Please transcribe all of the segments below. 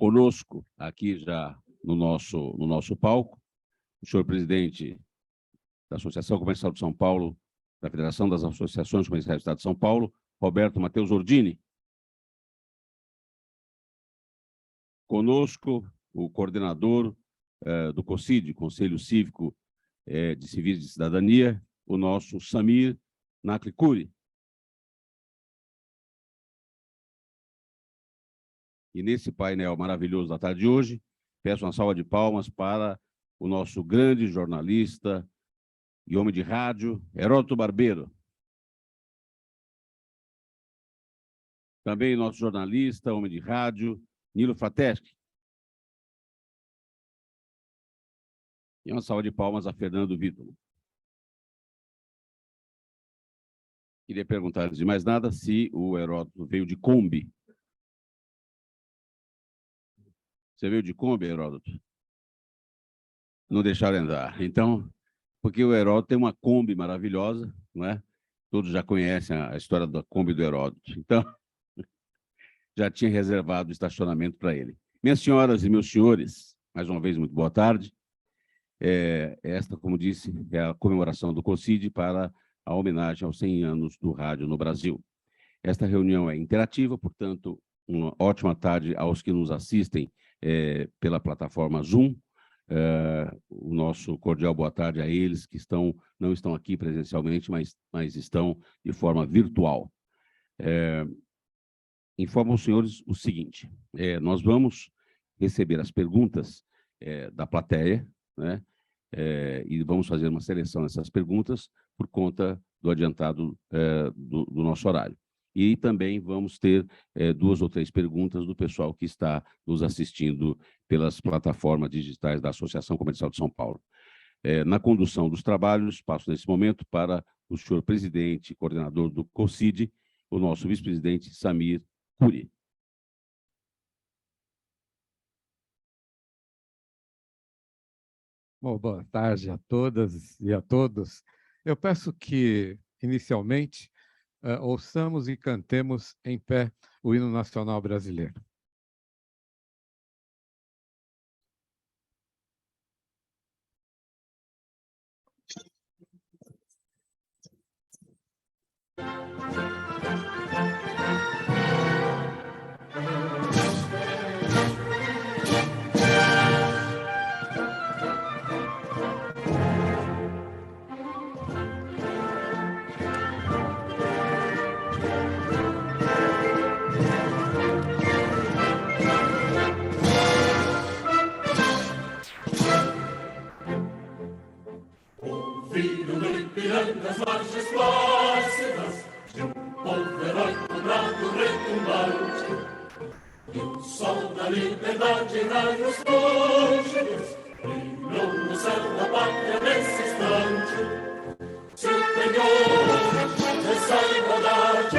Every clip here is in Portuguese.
conosco aqui já no nosso palco, o senhor presidente da Associação Comercial de São Paulo, da Federação das Associações Comerciais do Estado de São Paulo, Roberto Matheus Ordini. Conosco, o coordenador do COCID, Conselho Cívico de Civis de Cidadania, o nosso Samir Naklikuri. E nesse painel maravilhoso da tarde de hoje, peço uma salva de palmas para o nosso grande jornalista e homem de rádio, Heródoto Barbeiro. Também nosso jornalista, homem de rádio, Nilo Frateschi. E uma salva de palmas a Fernando Vitor. Queria perguntar, antes de mais nada, se o Heródoto veio de Kombi. Você veio de Kombi, Heródoto? Não deixaram entrar. Então, porque o Heródoto tem uma Kombi maravilhosa, não é? Todos já conhecem a história da Kombi do Heródoto. Então, já tinha reservado o estacionamento para ele. Minhas senhoras e meus senhores, mais uma vez, muito boa tarde. Esta, como disse, é a comemoração do COCID para a homenagem aos 100 anos do rádio no Brasil. Esta reunião é interativa, portanto, uma ótima tarde aos que nos assistem pela plataforma Zoom. O nosso cordial boa tarde a eles que não estão aqui presencialmente, mas estão de forma virtual. Informo aos senhores o seguinte, nós vamos receber as perguntas da plateia, né? E vamos fazer uma seleção dessas perguntas por conta do adiantado do nosso horário. E também vamos ter 2 ou 3 perguntas do pessoal que está nos assistindo pelas plataformas digitais da Associação Comercial de São Paulo. Na condução dos trabalhos, passo nesse momento para o senhor presidente e coordenador do COCID, o nosso vice-presidente Samir Naklikuri. Bom, boa tarde a todas e a todos. Eu peço que, inicialmente, ouçamos e cantemos em pé o hino nacional brasileiro. Das margens plácidas de povo heróico, bravo, retumbante, e o sol da liberdade em raios lúcidos brilhou no céu da pátria nesse instante. Se o penhor dessa igualdade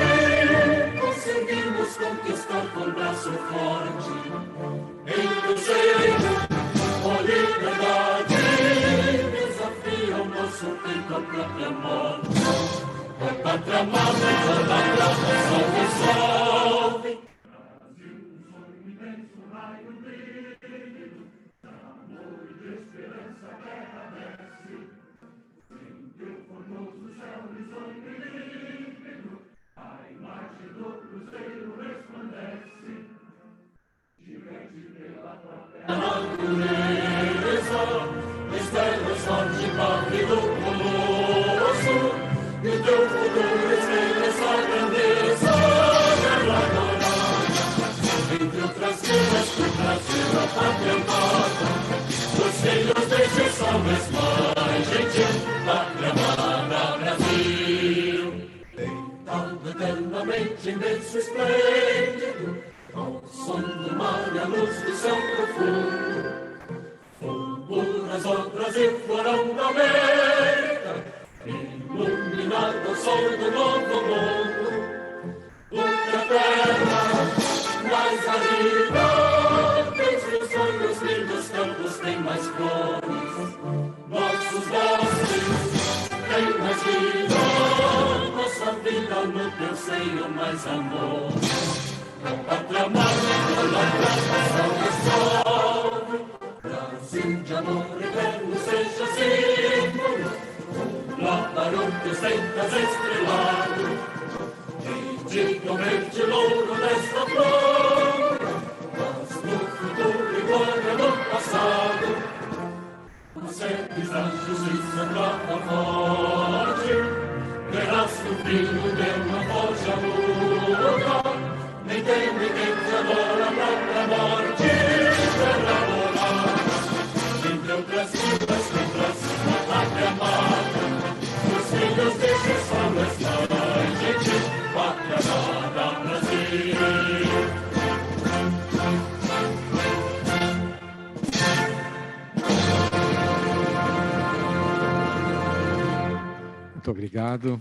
conseguimos conquistar com braço forte, em cruzeiro, com liberdade, desafia o nosso peito à própria morte. A pátria amada e toda a prata, salve, salve. Brasil, um sonho imenso, raio lívido, amor e de esperança a terra desce. Sempre o formoso céu risonho e límpido, a imagem do cruzeiro resplandece. Gigante pela própria natureza, estrela sorte pálido colosso, e o teu futuro espelha essa grandeza galardonada. Entre outras vidas, por trazer a pátria amada, os filhos deste sol mais gentil, pátria amada Brasil. Deitado eternamente em berço esplêndido, ao som do mar e a luz do céu profundo, fulguras obras e florão da América, iluminado ao sol do novo mundo. Outra terra mais árida, desde os sonhos lindos campos tem mais flores, nossos bosques têm mais vida, nossa vida no teu seio mais amor. A pátria amada, pela graça, salve, estás estrelado, e dignamente louro desta flor, mas no futuro e glória do passado, consegues a justiça prata forte, verás que o filho de uma forja muda, nem tem ninguém que adora a própria morte, terra morada, entre outras vidas, contra sua pátria amada, os filhos de Jesus são mães, gente, pátria amada, Brasil. Muito obrigado.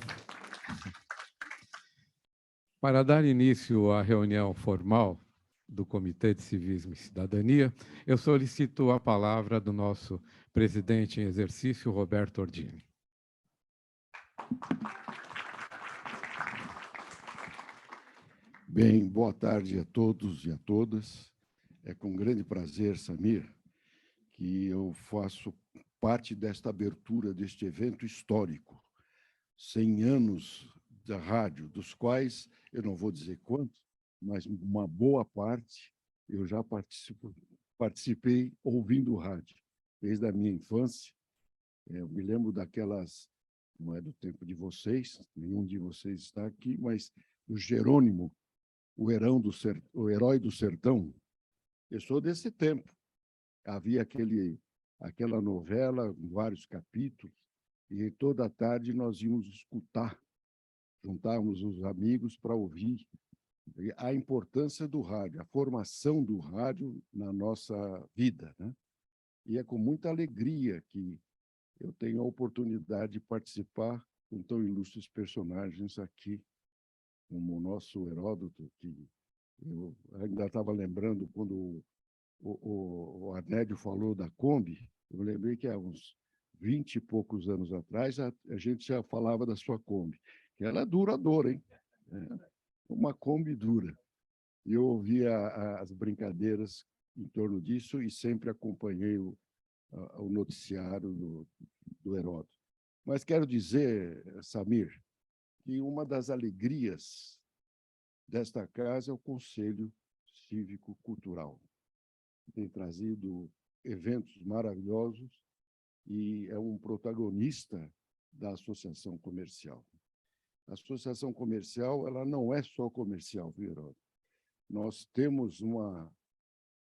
Para dar início à reunião formal do Comitê de Civismo e Cidadania, eu solicito a palavra do nosso presidente em exercício, Roberto Ordini. Bem, boa tarde a todos e a todas. É com grande prazer, Samir, que eu faço parte desta abertura deste evento histórico. 100 anos da rádio, dos quais eu não vou dizer quantos, mas uma boa parte eu já participei ouvindo rádio, desde a minha infância. Eu me lembro daquelas, não é do tempo de vocês, nenhum de vocês está aqui, mas o Jerônimo, o herói do sertão. Eu sou desse tempo. Havia aquela novela, vários capítulos, e toda tarde nós íamos escutar, juntávamos os amigos para ouvir a importância do rádio, a formação do rádio na nossa vida, né? E é com muita alegria que eu tenho a oportunidade de participar com tão ilustres personagens aqui, como o nosso Heródoto, que eu ainda estava lembrando quando o Arnédio falou da Kombi, eu lembrei que há uns 20 e poucos anos atrás a gente já falava da sua Kombi, que ela é duradoura, hein? É uma Kombi dura. E eu ouvia as brincadeiras em torno disso e sempre acompanhei o noticiário do Heródoto. Mas quero dizer, Samir, que uma das alegrias desta casa é o Conselho Cívico-Cultural. Tem trazido eventos maravilhosos e é um protagonista da associação comercial. A associação comercial, ela não é só comercial, viu, Heródoto? Nós temos uma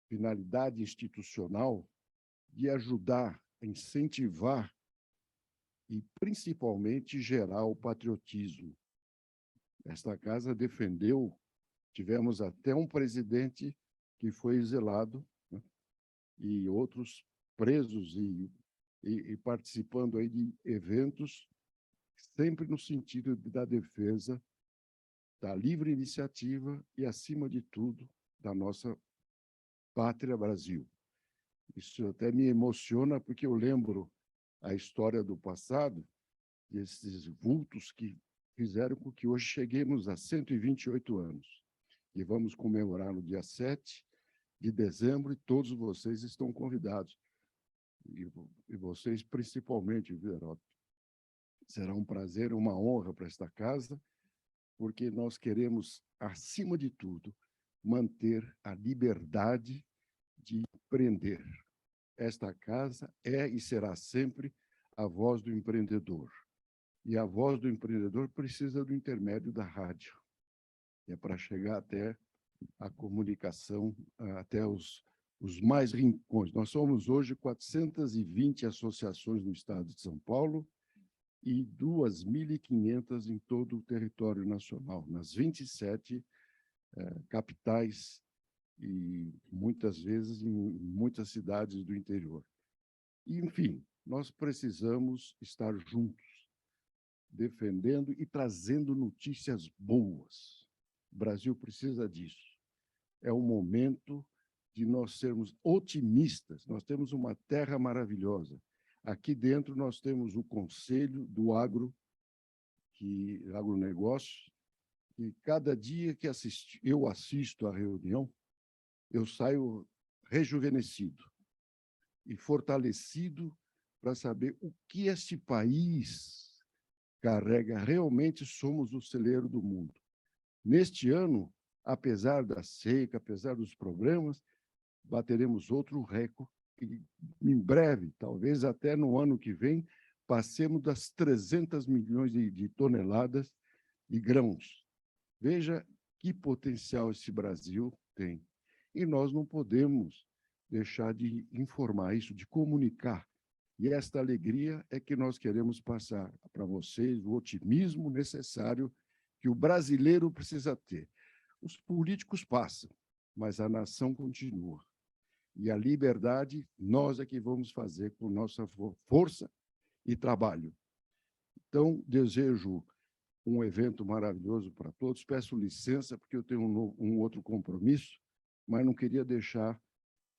finalidade institucional de ajudar, incentivar e, principalmente, gerar o patriotismo. Esta casa defendeu, tivemos até um presidente que foi exilado, né? E outros presos e participando aí de eventos, sempre no sentido da defesa da livre iniciativa e, acima de tudo, da nossa pátria Brasil. Isso até me emociona, porque eu lembro a história do passado, desses vultos que fizeram com que hoje cheguemos a 128 anos. E vamos comemorar no dia 7 de dezembro, e todos vocês estão convidados. E vocês, principalmente, viu, Heródoto? Será um prazer, uma honra para esta casa, porque nós queremos, acima de tudo, manter a liberdade de empreender. Esta casa é e será sempre a voz do empreendedor. E a voz do empreendedor precisa do intermédio da rádio. É para chegar até a comunicação, até os mais rincões. Nós somos hoje 420 associações no estado de São Paulo e 2.500 em todo o território nacional, nas 27 capitais e, muitas vezes, em muitas cidades do interior. E, enfim, nós precisamos estar juntos, defendendo e trazendo notícias boas. O Brasil precisa disso. É o momento de nós sermos otimistas. Nós temos uma terra maravilhosa. Aqui dentro nós temos o Conselho do Agronegócio, e cada dia que eu assisto à reunião, eu saio rejuvenescido e fortalecido para saber o que este país carrega, realmente somos o celeiro do mundo. Neste ano, apesar da seca, apesar dos problemas, bateremos outro recorde e, em breve, talvez até no ano que vem, passemos das 300 milhões de toneladas de grãos. Veja que potencial esse Brasil tem. E nós não podemos deixar de informar isso, de comunicar. E esta alegria é que nós queremos passar para vocês, o otimismo necessário que o brasileiro precisa ter. Os políticos passam, mas a nação continua. E a liberdade, nós é que vamos fazer com nossa força e trabalho. Então, desejo um evento maravilhoso para todos. Peço licença, porque eu tenho um outro compromisso, mas não queria deixar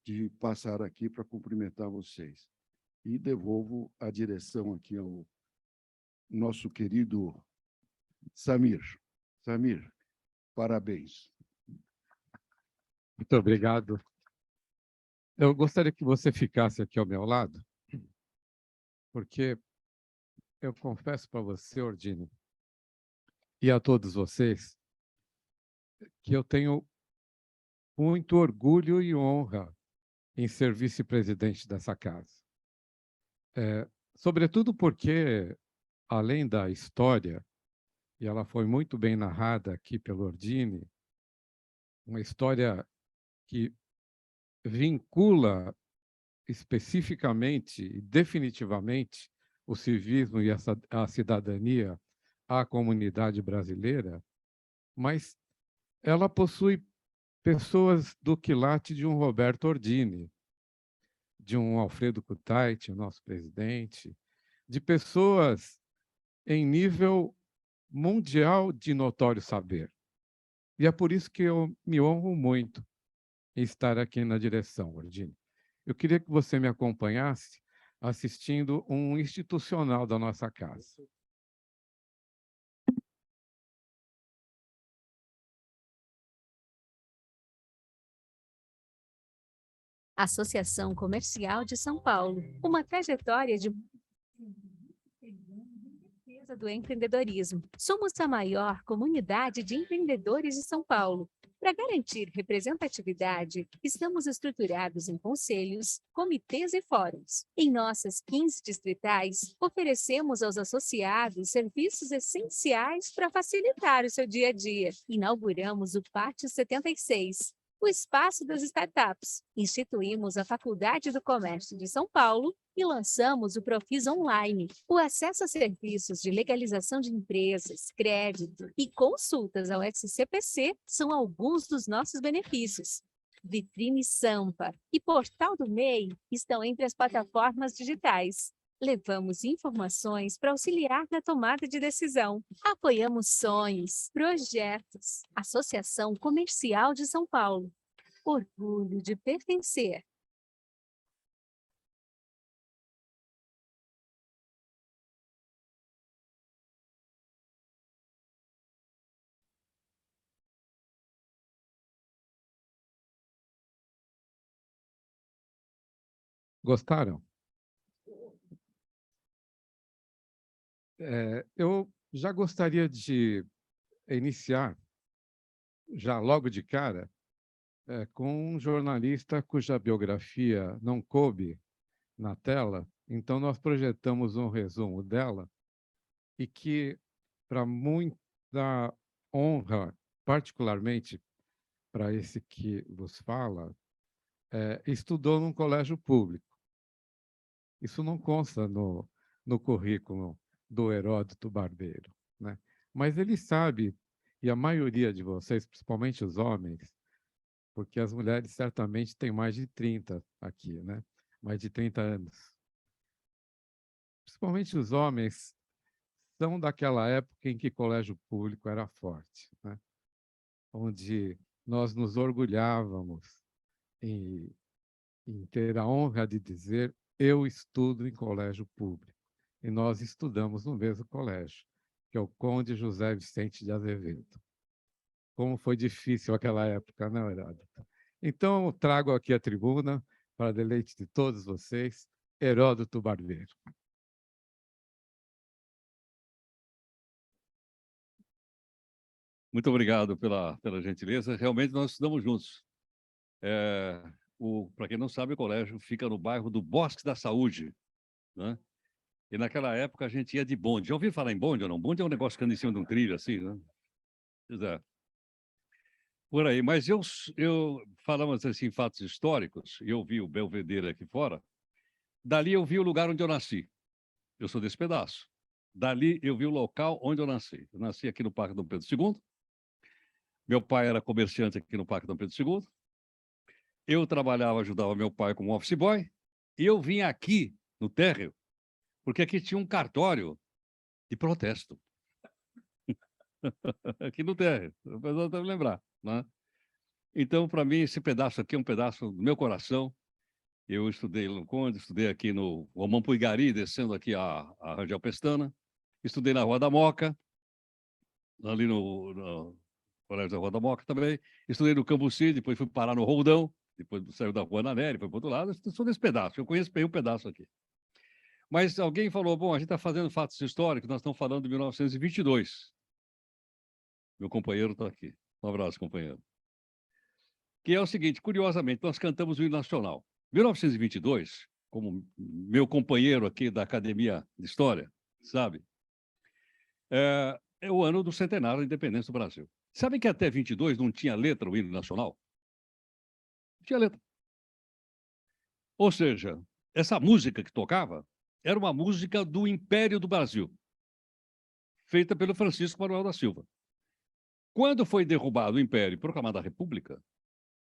de passar aqui para cumprimentar vocês. E devolvo a direção aqui ao nosso querido Samir. Samir, parabéns. Muito obrigado. Eu gostaria que você ficasse aqui ao meu lado, porque eu confesso para você, Ordine, e a todos vocês, que eu tenho muito orgulho e honra em ser vice-presidente dessa casa. Sobretudo porque, além da história, e ela foi muito bem narrada aqui pelo Ordine, uma história que vincula especificamente e definitivamente o civismo e a cidadania à comunidade brasileira, mas ela possui pessoas do quilate de um Roberto Ordine, de um Alfredo Kutait, o nosso presidente, de pessoas em nível mundial de notório saber. E é por isso que eu me honro muito em estar aqui na direção, Ordine. Eu queria que você me acompanhasse assistindo um institucional da nossa casa. Associação Comercial de São Paulo, uma trajetória de defesa do empreendedorismo. Somos a maior comunidade de empreendedores de São Paulo. Para garantir representatividade, estamos estruturados em conselhos, comitês e fóruns. Em nossas 15 distritais, oferecemos aos associados serviços essenciais para facilitar o seu dia a dia. Inauguramos o Pátio 76, o espaço das startups. Instituímos a Faculdade do Comércio de São Paulo e lançamos o Profis Online. O acesso a serviços de legalização de empresas, crédito e consultas ao SCPC são alguns dos nossos benefícios. Vitrine Sampa e Portal do MEI estão entre as plataformas digitais. Levamos informações para auxiliar na tomada de decisão. Apoiamos sonhos, projetos. Associação Comercial de São Paulo. Orgulho de pertencer. Gostaram? Eu já gostaria de iniciar, já logo de cara, com um jornalista cuja biografia não coube na tela, então nós projetamos um resumo dela e que, para muita honra, particularmente para esse que vos fala, estudou num colégio público. Isso não consta no currículo do Heródoto Barbeiro, né? Mas ele sabe, e a maioria de vocês, principalmente os homens, porque as mulheres certamente têm mais de 30 aqui, né? Mais de 30 anos. Principalmente os homens são daquela época em que colégio público era forte, né? Onde nós nos orgulhávamos em ter a honra de dizer: eu estudo em colégio público. E nós estudamos no mesmo colégio, que é o Conde José Vicente de Azevedo. Como foi difícil aquela época, não, Heródoto? Então, eu trago aqui a tribuna, para deleite de todos vocês, Heródoto Barbeiro. Muito obrigado pela gentileza. Realmente nós estudamos juntos. Para quem não sabe, o colégio fica no bairro do Bosque da Saúde, né? E naquela época a gente ia de bonde. Já ouviu falar em bonde ou não? Bonde é um negócio que anda em cima de um trilho, assim, né? Pois é. Por aí. Mas falamos assim, fatos históricos, e eu vi o Belvedere aqui fora. Dali eu vi o lugar onde eu nasci. Eu sou desse pedaço. Dali eu vi o local onde eu nasci. Eu nasci aqui no Parque Dom Pedro II. Meu pai era comerciante aqui no Parque Dom Pedro II. Eu trabalhava, ajudava meu pai como office boy. E eu vim aqui, no térreo, porque aqui tinha um cartório de protesto. Aqui no térreo. O pessoal deve lembrar, né? Então, para mim, esse pedaço aqui é um pedaço do meu coração. Eu estudei no Conde, estudei aqui no Romão Puigari, descendo aqui a Rangel Pestana. Estudei na Rua da Moca, ali no Colégio da Rua da Moca também. Estudei no Cambuci, depois fui parar no Roldão, depois saiu da Rua Naneri, foi para o outro lado. Eu sou desse pedaço, eu conheço bem um pedaço aqui. Mas alguém falou, bom, a gente está fazendo fatos históricos, nós estamos falando de 1922. Meu companheiro está aqui. Um abraço, companheiro. Que é o seguinte, curiosamente, nós cantamos o hino nacional. 1922, como meu companheiro aqui da Academia de História, sabe? É o ano do centenário da independência do Brasil. Sabem que até 22 não tinha letra o hino nacional? Não tinha letra. Ou seja, essa música que tocava era uma música do Império do Brasil, feita pelo Francisco Manuel da Silva. Quando foi derrubado o Império e proclamada a República,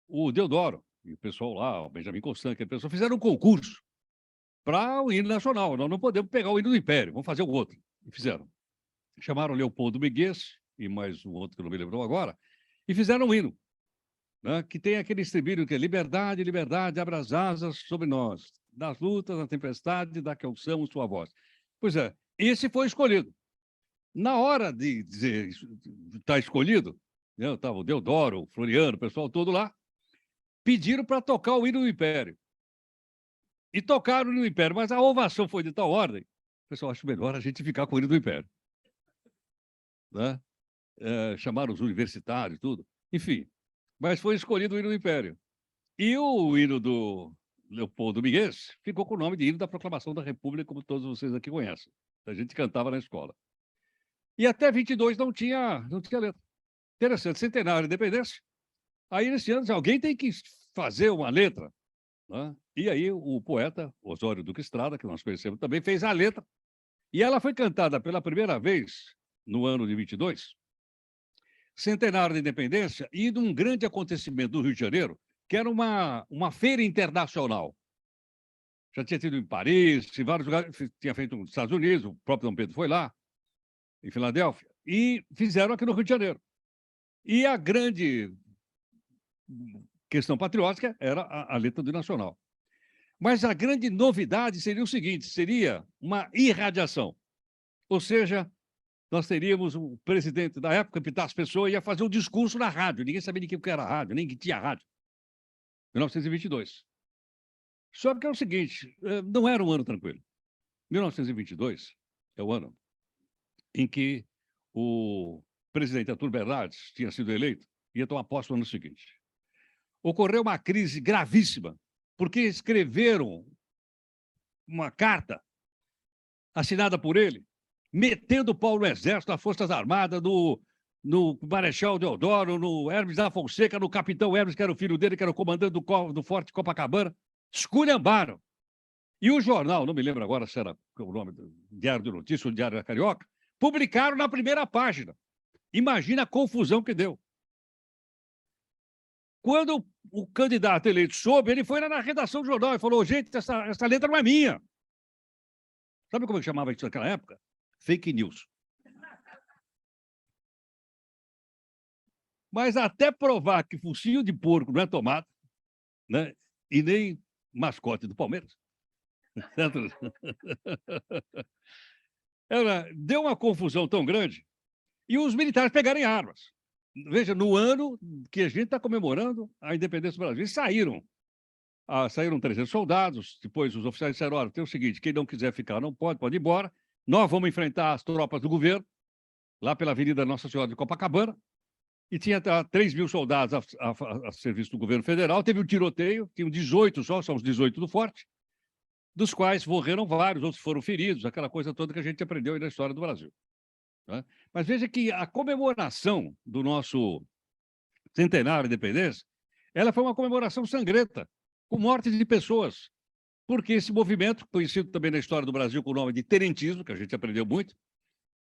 o Deodoro e o pessoal lá, o Benjamin Constant, aquele pessoal, fizeram um concurso para o hino nacional. Nós não podemos pegar o hino do Império, vamos fazer o outro. E fizeram. Chamaram Leopoldo Miguez e mais um outro que não me lembrou agora, e fizeram um hino, né, que tem aquele estribilho que é liberdade, liberdade, abra as asas sobre nós, das lutas, na tempestade, da que ouçamos sua voz. Pois é, esse foi escolhido. Na hora de dizer está escolhido, né, estava o Deodoro, o Floriano, o pessoal todo lá, pediram para tocar o hino do Império. E tocaram o hino do Império, mas a ovação foi de tal ordem, o pessoal acha melhor a gente ficar com o hino do Império. Né? Chamaram os universitários, tudo. Enfim, mas foi escolhido o hino do Império. E o hino do Leopoldo Miguez ficou com o nome de hino da Proclamação da República, como todos vocês aqui conhecem. A gente cantava na escola. E até 22 não tinha letra. Interessante, centenário da independência. Aí, nesse ano, alguém tem que fazer uma letra. Né? E aí, o poeta Osório Duque Estrada, que nós conhecemos também, fez a letra. E ela foi cantada pela primeira vez no ano de 22, centenário da independência, e de um grande acontecimento do Rio de Janeiro, que era uma feira internacional. Já tinha tido em Paris, em vários lugares, tinha feito nos Estados Unidos, o próprio Dom Pedro foi lá, em Filadélfia, e fizeram aqui no Rio de Janeiro. E a grande questão patriótica era a letra do Nacional. Mas a grande novidade seria o seguinte, seria uma irradiação. Ou seja, nós teríamos o presidente da época, Epitácio Pessoa, ia fazer um discurso na rádio. Ninguém sabia de que era rádio, nem que tinha rádio. 1922. Só que é o seguinte, não era um ano tranquilo. 1922 é o ano em que o presidente Arthur Bernardes tinha sido eleito e ia tomar posse no ano seguinte. Ocorreu uma crise gravíssima, porque escreveram uma carta assinada por ele, metendo o pau no Exército, nas Forças Armadas, no Marechal Deodoro, no Hermes da Fonseca, no Capitão Hermes, que era o filho dele, que era o comandante do Forte Copacabana, esculhambaram. E o jornal, não me lembro agora se era o nome do Diário de Notícias ou Diário da Carioca, publicaram na primeira página. Imagina a confusão que deu. Quando o candidato eleito soube, ele foi lá na redação do jornal e falou, gente, essa letra não é minha. Sabe como é que chamava isso naquela época? Fake news. Mas até provar que focinho de porco não é tomate, né? E nem mascote do Palmeiras. Deu uma confusão tão grande e os militares pegaram armas. Veja, no ano que a gente está comemorando a independência do Brasil, eles saíram. Saíram 300 soldados, depois os oficiais disseram, olha, tem o seguinte, quem não quiser ficar não pode ir embora, nós vamos enfrentar as tropas do governo, lá pela Avenida Nossa Senhora de Copacabana, e tinha 3 mil soldados a serviço do governo federal. Teve um tiroteio, tinham 18 só, são os 18 do Forte, dos quais morreram vários, outros foram feridos, aquela coisa toda que a gente aprendeu aí na história do Brasil. Né? Mas veja que a comemoração do nosso centenário de independência, ela foi uma comemoração sangrenta, com mortes de pessoas, porque esse movimento, conhecido também na história do Brasil com o nome de tenentismo, que a gente aprendeu muito,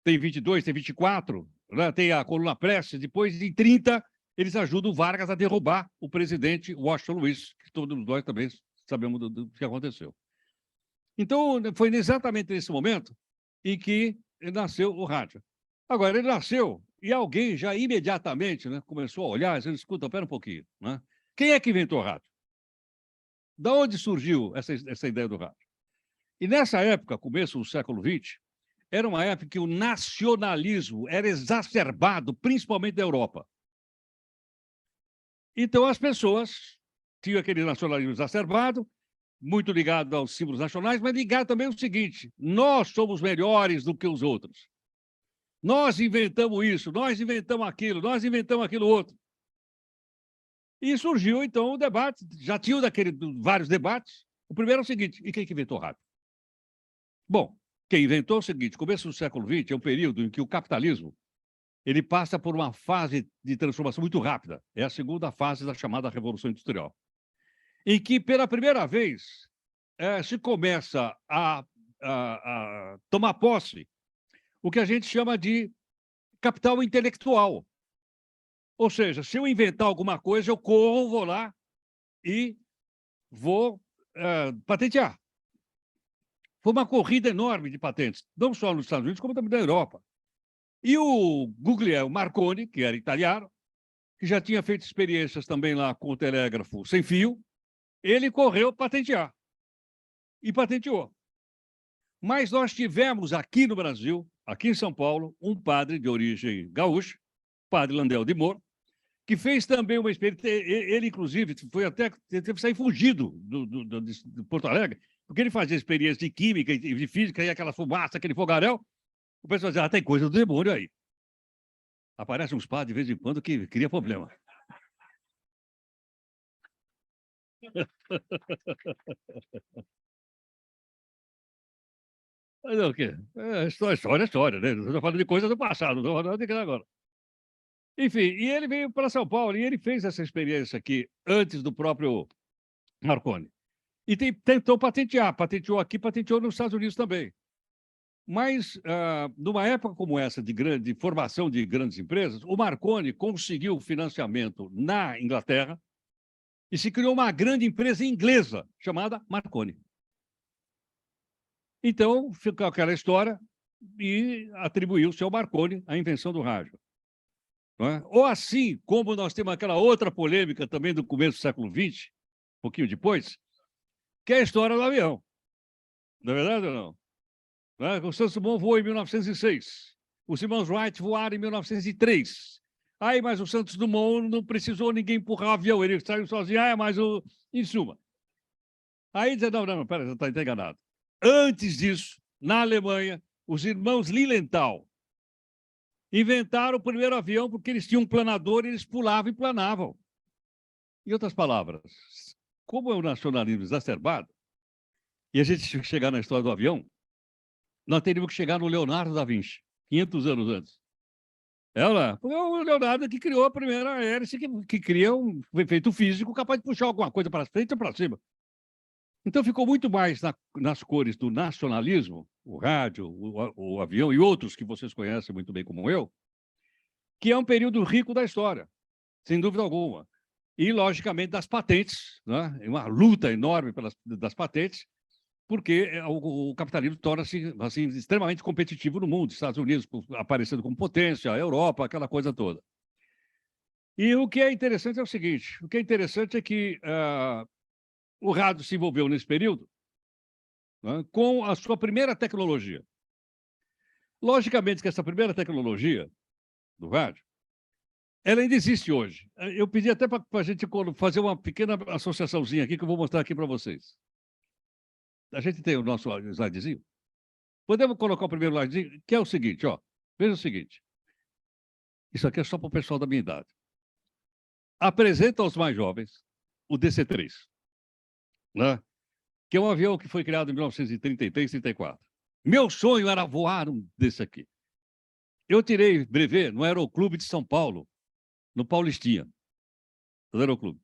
tem 22, tem 24, né? Tem a Coluna Prestes, depois, em 30, eles ajudam o Vargas a derrubar o presidente Washington Luiz, que todos nós também sabemos do que aconteceu. Então, foi exatamente nesse momento em que nasceu o rádio. Agora, ele nasceu e alguém já imediatamente, né, começou a olhar e disse, escuta, espera um pouquinho. Né? Quem é que inventou o rádio? Da onde surgiu essa ideia do rádio? E nessa época, começo do século XX, era uma época que o nacionalismo era exacerbado, principalmente na Europa. Então, as pessoas tinham aquele nacionalismo exacerbado, muito ligado aos símbolos nacionais, mas ligado também ao seguinte, nós somos melhores do que os outros. Nós inventamos isso, nós inventamos aquilo outro. E surgiu, então, o debate. Já tinham vários debates. O primeiro é o seguinte, e quem que inventou o rádio? Bom, quem inventou é o seguinte, começo do século XX é um período em que o capitalismo ele passa por uma fase de transformação muito rápida. É a segunda fase da chamada Revolução Industrial. Em que, pela primeira vez, se começa a tomar posse o que a gente chama de capital intelectual. Ou seja, se eu inventar alguma coisa, eu corro, vou lá e vou patentear. Foi uma corrida enorme de patentes, não só nos Estados Unidos, como também na Europa. E o Guglielmo Marconi, que era italiano, que já tinha feito experiências também lá com o telégrafo sem fio, ele correu patentear. E patenteou. Mas nós tivemos aqui no Brasil, aqui em São Paulo, um padre de origem gaúcha, padre Landel de Moura, que fez também uma experiência. Ele, inclusive, teve que sair fugido de Porto Alegre, porque ele fazia experiência de química e de física, e aquela fumaça, aquele fogaréu. O pessoal dizia, tem coisa do demônio aí. Aparecem uns padres de vez em quando que cria problema. Mas é o quê? História, né? Estou falando de coisa do passado, não estou falando de agora. Enfim, e ele veio para São Paulo e ele fez essa experiência aqui antes do próprio Marconi. E tentou patentear, patenteou aqui, patenteou nos Estados Unidos também. Mas, numa época como essa de formação de grandes empresas, o Marconi conseguiu financiamento na Inglaterra e se criou uma grande empresa inglesa chamada Marconi. Então, ficou aquela história e atribuiu-se ao Marconi a invenção do rádio. Não é? Ou assim, como nós temos aquela outra polêmica também do começo do século XX, um pouquinho depois, que é a história do avião. Não é verdade ou não? O Santos Dumont voou em 1906. Os irmãos Wright voaram em 1903. Aí, mas o Santos Dumont não precisou ninguém empurrar o avião, ele saiu sozinho. Em suma. Aí diz, não, pera, você está enganado. Antes disso, na Alemanha, os irmãos Lilienthal inventaram o primeiro avião porque eles tinham um planador e eles pulavam e planavam. Em outras palavras, como é o nacionalismo exacerbado, e a gente chegar na história do avião, nós teríamos que chegar no Leonardo da Vinci, 500 anos antes. Porque é o Leonardo que criou a primeira hélice, que cria um efeito físico capaz de puxar alguma coisa para frente ou para cima. Então, ficou muito mais nas cores do nacionalismo, o rádio, o avião e outros que vocês conhecem muito bem como eu, que é um período rico da história, sem dúvida alguma. E, logicamente, das patentes, né? Uma luta enorme das patentes, porque o capitalismo torna-se assim, extremamente competitivo no mundo, Estados Unidos aparecendo como potência, a Europa, aquela coisa toda. E o que é interessante é o seguinte, o que é interessante é que o rádio se envolveu nesse período, né, com a sua primeira tecnologia. Logicamente que essa primeira tecnologia do rádio, ela ainda existe hoje. Eu pedi até para a gente fazer uma pequena associaçãozinha aqui que eu vou mostrar aqui para vocês. A gente tem o nosso slidezinho. Podemos colocar o primeiro slidezinho, que é o seguinte, ó. Veja o seguinte. Isso aqui é só para o pessoal da minha idade. apresenta aos mais jovens o DC-3, né? Que é um avião que foi criado em 1933, 34. Meu sonho era voar um desse aqui. Eu tirei brevet no Aeroclube de São Paulo, no Paulistinha, no Aeroclube.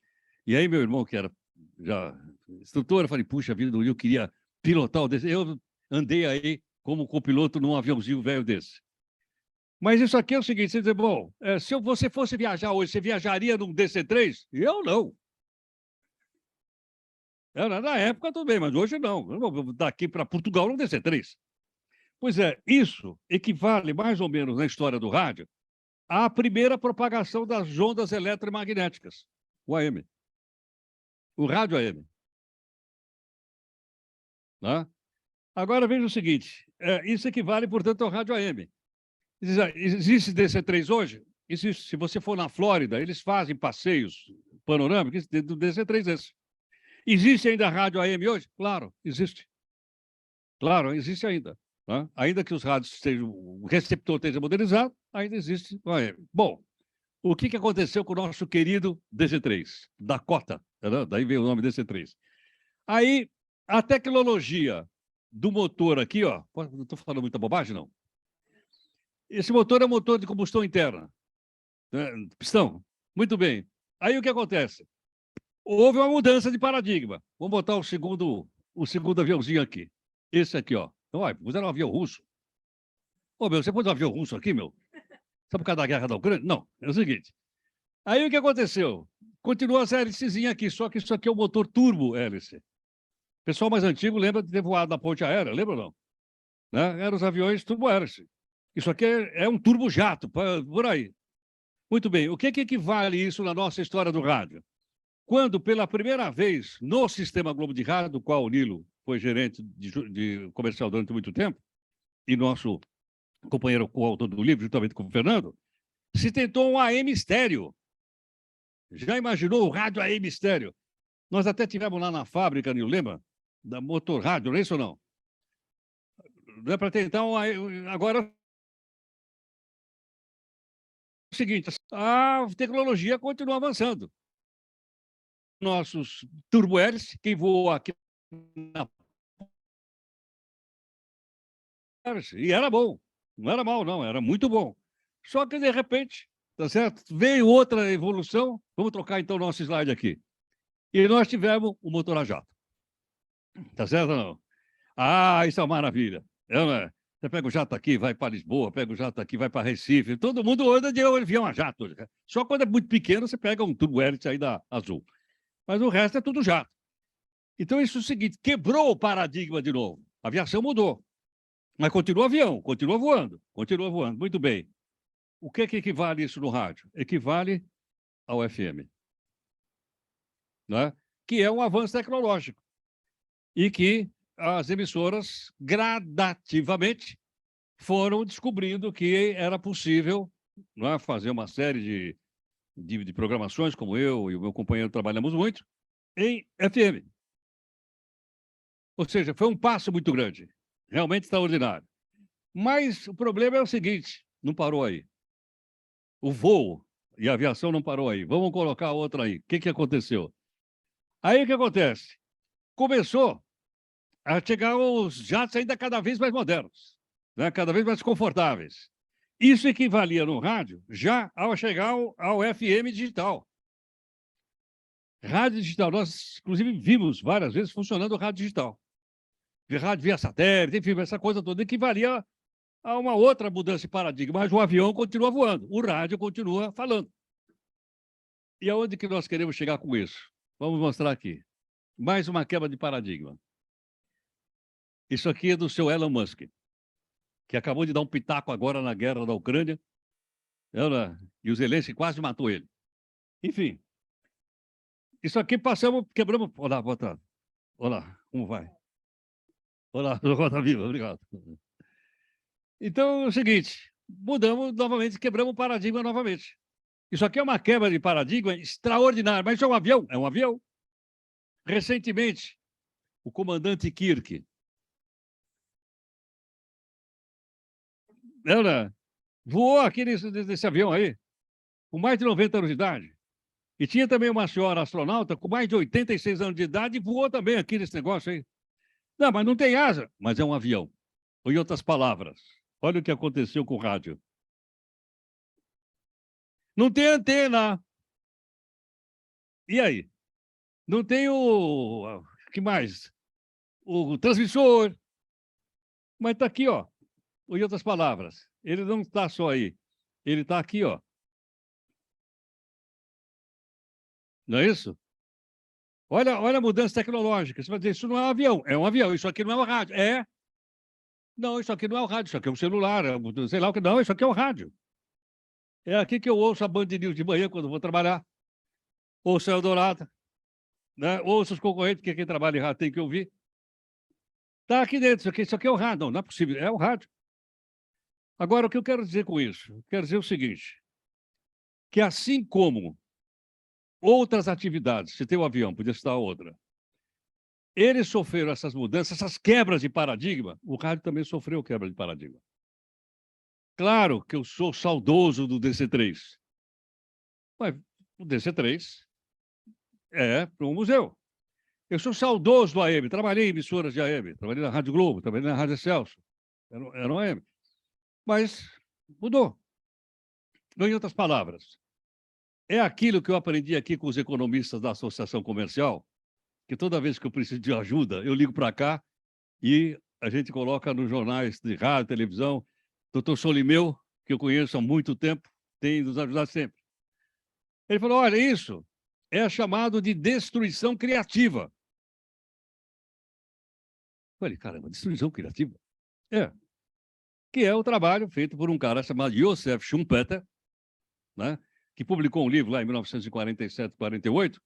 E aí meu irmão, que era já instrutor, eu falei, puxa vida, eu queria pilotar o DC. Eu andei aí como copiloto num aviãozinho velho desse. Mas isso aqui é o seguinte, você diz, bom, se você fosse viajar hoje, você viajaria num DC-3? Eu não. Na época tudo bem, mas hoje não. Eu vou daqui para Portugal num DC-3. Pois é, isso equivale mais ou menos na história do rádio à primeira propagação das ondas eletromagnéticas, o AM. O rádio AM. Né? Agora veja o seguinte, isso equivale, portanto, ao rádio AM. Existe DC-3 hoje? Existe. Se você for na Flórida, eles fazem passeios panorâmicos do DC-3 esse. Existe ainda rádio AM hoje? Claro, existe. Claro, existe ainda. Né? Ainda que os rádios estejam, o receptor esteja modernizado, ainda existe o AM. Bom, o que aconteceu com o nosso querido DC-3? Dakota, né? Daí veio o nome DC-3. Aí, a tecnologia do motor aqui, ó, não estou falando muita bobagem, não. Esse motor é um motor de combustão interna. Né? Pistão. Muito bem. Aí o que acontece? Houve uma mudança de paradigma. Vamos botar o segundo aviãozinho aqui. Esse aqui, ó. Então, olha, usaram um avião russo. Ô, meu, você pôs um avião russo aqui, meu? Só por causa da guerra da Ucrânia? Não, é o seguinte. Aí o que aconteceu? Continua essa hélicezinha aqui, só que isso aqui é o motor turbo hélice. O pessoal mais antigo lembra de ter voado na ponte aérea, lembra ou não? Né? Eram os aviões turbo hélice. Isso aqui é um turbojato, por aí. Muito bem, o que equivale isso na nossa história do rádio? Quando, pela primeira vez, no Sistema Globo de Rádio, do qual o Nilo foi gerente de comercial durante muito tempo, e nosso companheiro coautor do livro, juntamente com o Fernando, se tentou um AM estéreo. Já imaginou o rádio AM estéreo? Nós até tivemos lá na fábrica, Nilo, lembra? Da Motor Rádio, não é isso ou não? Não é para tentar um AM... Agora, é o seguinte, a tecnologia continua avançando. Nossos turbo-hélices, quem voou aqui na... E era bom, não era mal, não, era muito bom. Só que, de repente, tá certo? Veio outra evolução. Vamos trocar, então, nosso slide aqui. E nós tivemos o motor a jato. Tá certo ou não? Ah, isso é uma maravilha. Você pega o jato aqui, vai para Lisboa, pega o jato aqui, vai para Recife. Todo mundo anda de avião a jato. Só quando é muito pequeno, você pega um turbo-hélice aí da Azul. Mas o resto é tudo jato. Então, isso é o seguinte, quebrou o paradigma de novo. A aviação mudou. Mas continua avião, continua voando. Muito bem. O que equivale isso no rádio? Equivale ao FM. Né? Que é um avanço tecnológico. E que as emissoras, gradativamente, foram descobrindo que era possível, né, fazer uma série de programações, como eu e o meu companheiro trabalhamos muito, em FM. Ou seja, foi um passo muito grande, realmente extraordinário. Mas o problema é o seguinte, não parou aí. O voo e a aviação não parou aí. Vamos colocar outra aí. O que aconteceu? Aí o que acontece? Começou a chegar os jatos ainda cada vez mais modernos, né? Cada vez mais confortáveis. Isso equivalia no rádio já ao chegar ao FM digital. Rádio digital, nós inclusive vimos várias vezes funcionando o rádio digital. Rádio via satélite, enfim, essa coisa toda equivalia a uma outra mudança de paradigma, mas o avião continua voando, o rádio continua falando. E aonde que nós queremos chegar com isso? Vamos mostrar aqui. Mais uma quebra de paradigma. Isso aqui é do seu Elon Musk, que acabou de dar um pitaco agora na guerra da Ucrânia, e o Zelensky quase matou ele. Enfim, isso aqui passamos, quebramos... Olá, boa tarde. Olá, como vai? Olá, Roda Viva, obrigado. Então, é o seguinte, mudamos novamente, quebramos o paradigma novamente. Isso aqui é uma quebra de paradigma extraordinária, mas isso é um avião? É um avião. Recentemente, o comandante Kirk voou aqui nesse avião aí, com mais de 90 anos de idade. E tinha também uma senhora astronauta com mais de 86 anos de idade e voou também aqui nesse negócio aí. Não, mas não tem asa, mas é um avião. Ou, em outras palavras, olha o que aconteceu com o rádio. Não tem antena. E aí? Não tem o que mais? O transmissor. Mas está aqui, ó. Ou, em outras palavras, ele não está só aí. Ele está aqui, ó. Não é isso? Olha a mudança tecnológica. Você vai dizer, isso não é um avião. É um avião. Isso aqui não é um rádio. É. Não, isso aqui não é um rádio. Isso aqui é um celular. Sei lá o que. Não, isso aqui é um rádio. É aqui que eu ouço a Band News de manhã quando vou trabalhar. Ouço a Eldorado. Né? Ouço os concorrentes, que quem trabalha em rádio tem que ouvir. Está aqui dentro. Isso aqui é um rádio. Não, não é possível. É um rádio. Agora, o que eu quero dizer com isso? Eu quero dizer o seguinte. Que assim como outras atividades, se tem um avião, podia citar outra, eles sofreram essas mudanças, essas quebras de paradigma, o rádio também sofreu quebra de paradigma. Claro que eu sou saudoso do DC3, mas o DC3 é para um museu. Eu sou saudoso do AM, trabalhei em emissoras de AM, trabalhei na Rádio Globo, trabalhei na Rádio Celso, era um AM. Mas mudou. Em outras palavras, é aquilo que eu aprendi aqui com os economistas da Associação Comercial, que toda vez que eu preciso de ajuda, eu ligo para cá e a gente coloca nos jornais de rádio, televisão. Doutor Solimeu, que eu conheço há muito tempo, tem nos ajudado sempre. Ele falou, olha, isso é chamado de destruição criativa. Eu falei, caramba, destruição criativa? É. Que é o trabalho feito por um cara chamado Joseph Schumpeter, né? Que publicou um livro lá em 1947, 48,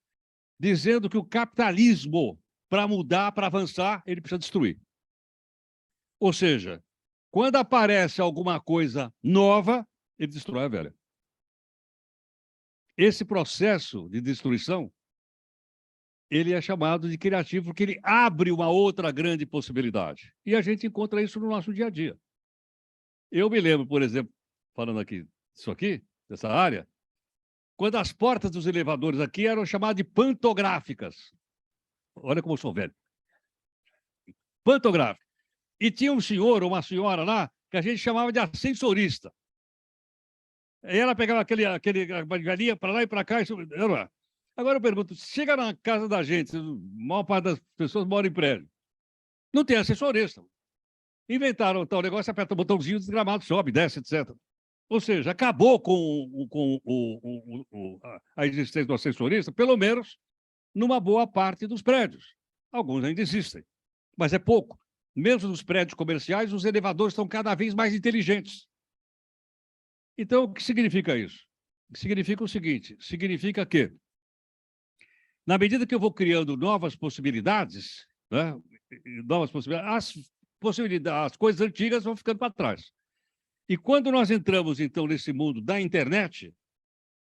dizendo que o capitalismo, para mudar, para avançar, ele precisa destruir. Ou seja, quando aparece alguma coisa nova, ele destrói a velha. Esse processo de destruição, ele é chamado de criativo porque ele abre uma outra grande possibilidade. E a gente encontra isso no nosso dia a dia. Eu me lembro, por exemplo, falando aqui disso aqui, dessa área, quando as portas dos elevadores aqui eram chamadas de pantográficas. Olha como eu sou velho. Pantográfica. E tinha um senhor ou uma senhora lá que a gente chamava de ascensorista. E ela pegava aquele galinha para lá e para cá. Agora eu pergunto, chega na casa da gente, a maior parte das pessoas mora em prédio. Não tem ascensorista. Inventaram tal negócio, aperta o botãozinho, o desgramado sobe, desce, etc. Ou seja, acabou com a existência do ascensorista, pelo menos numa boa parte dos prédios. Alguns ainda existem, mas é pouco. Mesmo nos prédios comerciais, os elevadores estão cada vez mais inteligentes. Então, o que significa isso? Significa o seguinte, significa que, na medida que eu vou criando novas possibilidades, né, as coisas antigas vão ficando para trás. E quando nós entramos, então, nesse mundo da internet,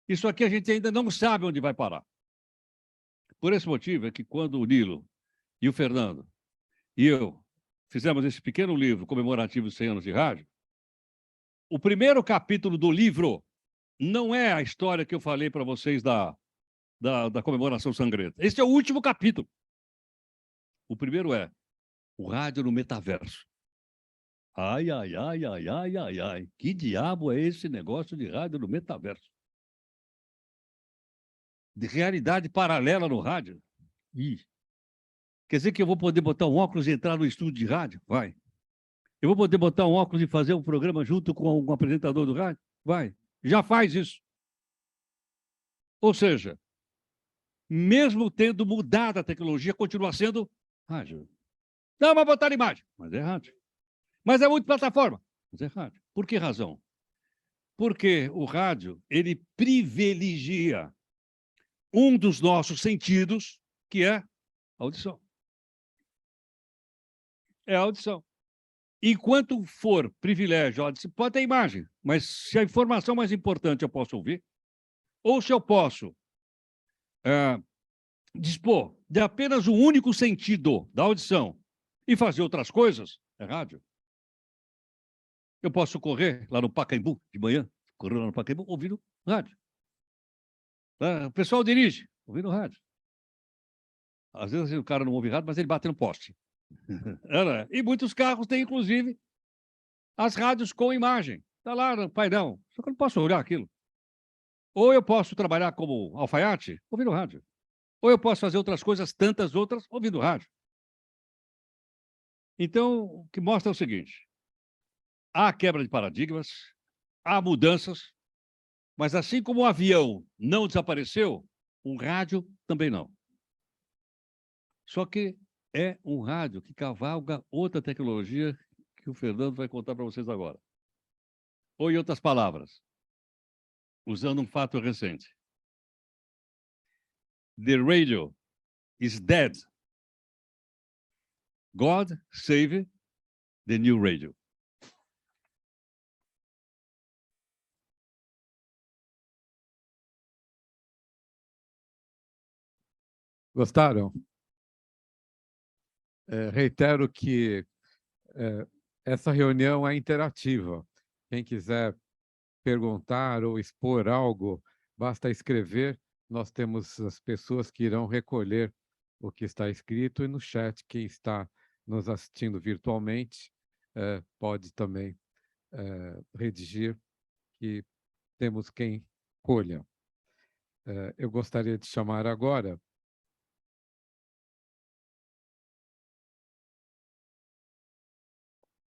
isso aqui a gente ainda não sabe onde vai parar. Por esse motivo é que quando o Nilo e o Fernando e eu fizemos esse pequeno livro comemorativo de 100 anos de rádio, o primeiro capítulo do livro não é a história que eu falei para vocês da comemoração sangrenta. Esse é o último capítulo. O primeiro é o rádio no metaverso. Ai, ai, ai, ai, ai, ai, ai. Que diabo é esse negócio de rádio no metaverso? De realidade paralela no rádio? Ih. Quer dizer que eu vou poder botar um óculos e entrar no estúdio de rádio? Vai. Eu vou poder botar um óculos e fazer um programa junto com um apresentador do rádio? Vai. Já faz isso. Ou seja, mesmo tendo mudado a tecnologia, continua sendo rádio. Não, mas botar imagem. Mas é rádio. Mas é multiplataforma. Mas é rádio. Por que razão? Porque o rádio, ele privilegia um dos nossos sentidos, que é a audição. É a audição. Enquanto for privilégio, pode ter imagem, mas se a informação mais importante eu posso ouvir, ou se eu posso dispor de apenas um único sentido da audição e fazer outras coisas, é rádio. Eu posso correr lá no Pacaembu de manhã, correr lá no Pacaembu ouvindo rádio. Tá? O pessoal dirige, ouvindo rádio. Às vezes o cara não ouve rádio, mas ele bate no poste. E muitos carros têm, inclusive, as rádios com imagem. Está lá no painel. Só que eu não posso olhar aquilo. Ou eu posso trabalhar como alfaiate, ouvindo rádio. Ou eu posso fazer outras coisas, tantas outras, ouvindo rádio. Então, o que mostra é o seguinte: há quebra de paradigmas, há mudanças, mas assim como o avião não desapareceu, o rádio também não. Só que é um rádio que cavalga outra tecnologia que o Fernando vai contar para vocês agora. Ou, em outras palavras, usando um fato recente: the radio is dead. God save the new radio. Gostaram? Reitero que essa reunião é interativa. Quem quiser perguntar ou expor algo, basta escrever. Nós temos as pessoas que irão recolher o que está escrito, e no chat, quem está nos assistindo virtualmente pode também redigir, que temos quem colha. Eu gostaria de chamar agora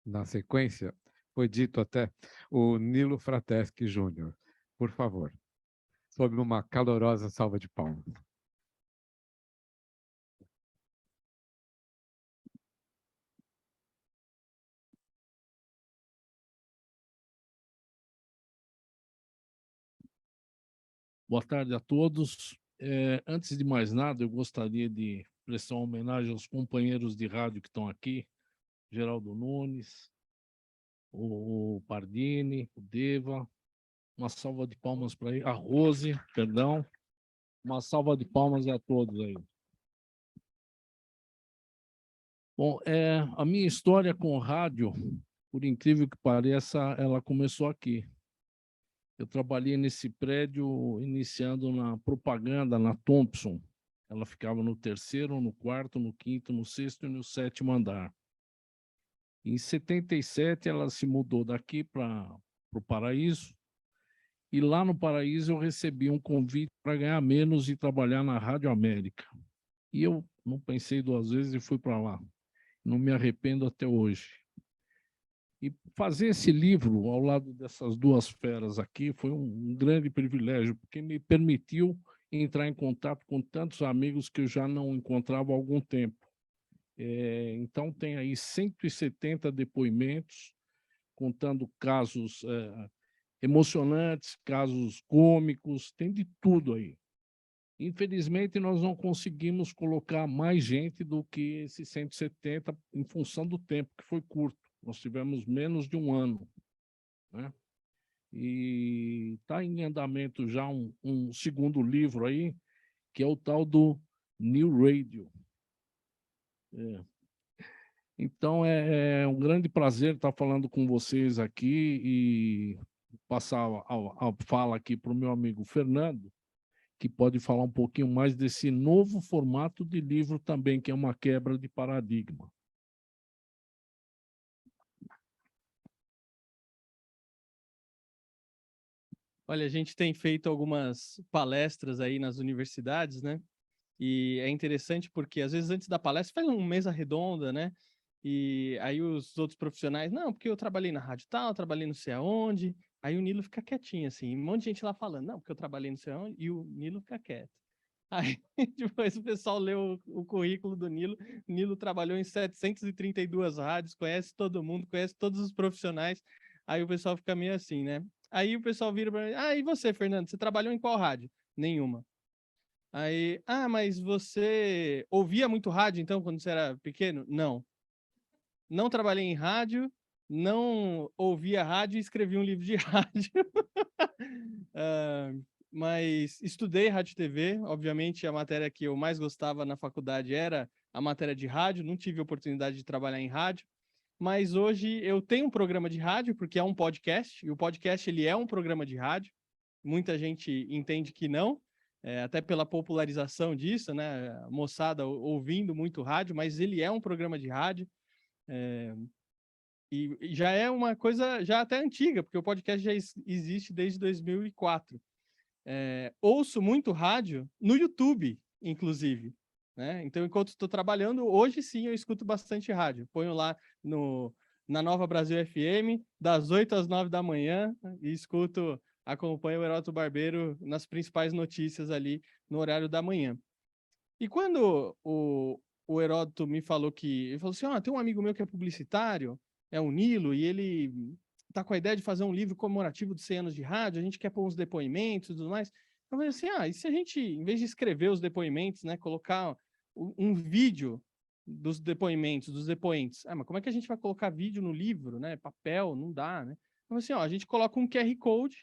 na sequência, foi dito até, o Nilo Frateschi Júnior. Por favor, sob uma calorosa salva de palmas. Boa tarde a todos. Antes de mais nada, eu gostaria de prestar uma homenagem aos companheiros de rádio que estão aqui: Geraldo Nunes, o Pardini, o Deva. Uma salva de palmas para ele. A Rose, perdão. Uma salva de palmas a todos aí. Bom, a minha história com rádio, por incrível que pareça, ela começou aqui. Eu trabalhei nesse prédio iniciando na propaganda, na Thompson. Ela ficava no 3º, no 4º, no 5º, no 6º e no 7º andar. Em 77, ela se mudou daqui para o Paraíso. E lá no Paraíso eu recebi um convite para ganhar menos e trabalhar na Rádio América. E eu não pensei 2 vezes e fui para lá. Não me arrependo até hoje. E fazer esse livro ao lado dessas 2 feras aqui foi um grande privilégio, porque me permitiu entrar em contato com tantos amigos que eu já não encontrava há algum tempo. Então, tem aí 170 depoimentos, contando casos emocionantes, casos cômicos, tem de tudo aí. Infelizmente, nós não conseguimos colocar mais gente do que esses 170 em função do tempo, que foi curto. Nós tivemos menos de 1 ano, né? E está em andamento já um 2º livro aí, que é o tal do New Radio. Então, é um grande prazer estar falando com vocês aqui e passar a fala aqui para o meu amigo Fernando, que pode falar um pouquinho mais desse novo formato de livro também, que é uma quebra de paradigma. Olha, a gente tem feito algumas palestras aí nas universidades, né? E é interessante porque, às vezes, antes da palestra, faz uma mesa redonda, né? E aí os outros profissionais, não, porque eu trabalhei na rádio tal, trabalhei não sei aonde. Aí o Nilo fica quietinho, assim, um monte de gente lá falando, não, porque eu trabalhei não sei aonde, e o Nilo fica quieto. Aí depois o pessoal leu o currículo do Nilo. O Nilo trabalhou em 732 rádios, conhece todo mundo, conhece todos os profissionais. Aí o pessoal fica meio assim, né? Aí o pessoal vira para mim, e você, Fernando, você trabalhou em qual rádio? Nenhuma. Aí, mas você ouvia muito rádio, então, quando você era pequeno? Não. Não trabalhei em rádio, não ouvia rádio e escrevi um livro de rádio. Mas estudei rádio e TV. Obviamente, a matéria que eu mais gostava na faculdade era a matéria de rádio. Não tive oportunidade de trabalhar em rádio. Mas hoje eu tenho um programa de rádio, porque é um podcast. E o podcast ele é um programa de rádio. Muita gente entende que não. até pela popularização disso, né? A moçada ouvindo muito rádio, mas ele é um programa de rádio. E já é uma coisa já até antiga, porque o podcast já existe desde 2004. Ouço muito rádio no YouTube, inclusive, né? Então, enquanto estou trabalhando, hoje sim eu escuto bastante rádio. Ponho lá na Nova Brasil FM, das 8 às 9 da manhã, e acompanho o Heródoto Barbeiro nas principais notícias ali no horário da manhã. E quando o Heródoto me falou ele falou assim, tem um amigo meu que é publicitário, é o Nilo, e ele está com a ideia de fazer um livro comemorativo de 100 anos de rádio, a gente quer pôr uns depoimentos e tudo mais. Eu falei assim, e se a gente, em vez de escrever os depoimentos, né, colocar um vídeo dos depoimentos, dos depoentes? Mas como é que a gente vai colocar vídeo no livro, né? Papel, não dá, né? Então, assim, a gente coloca um QR Code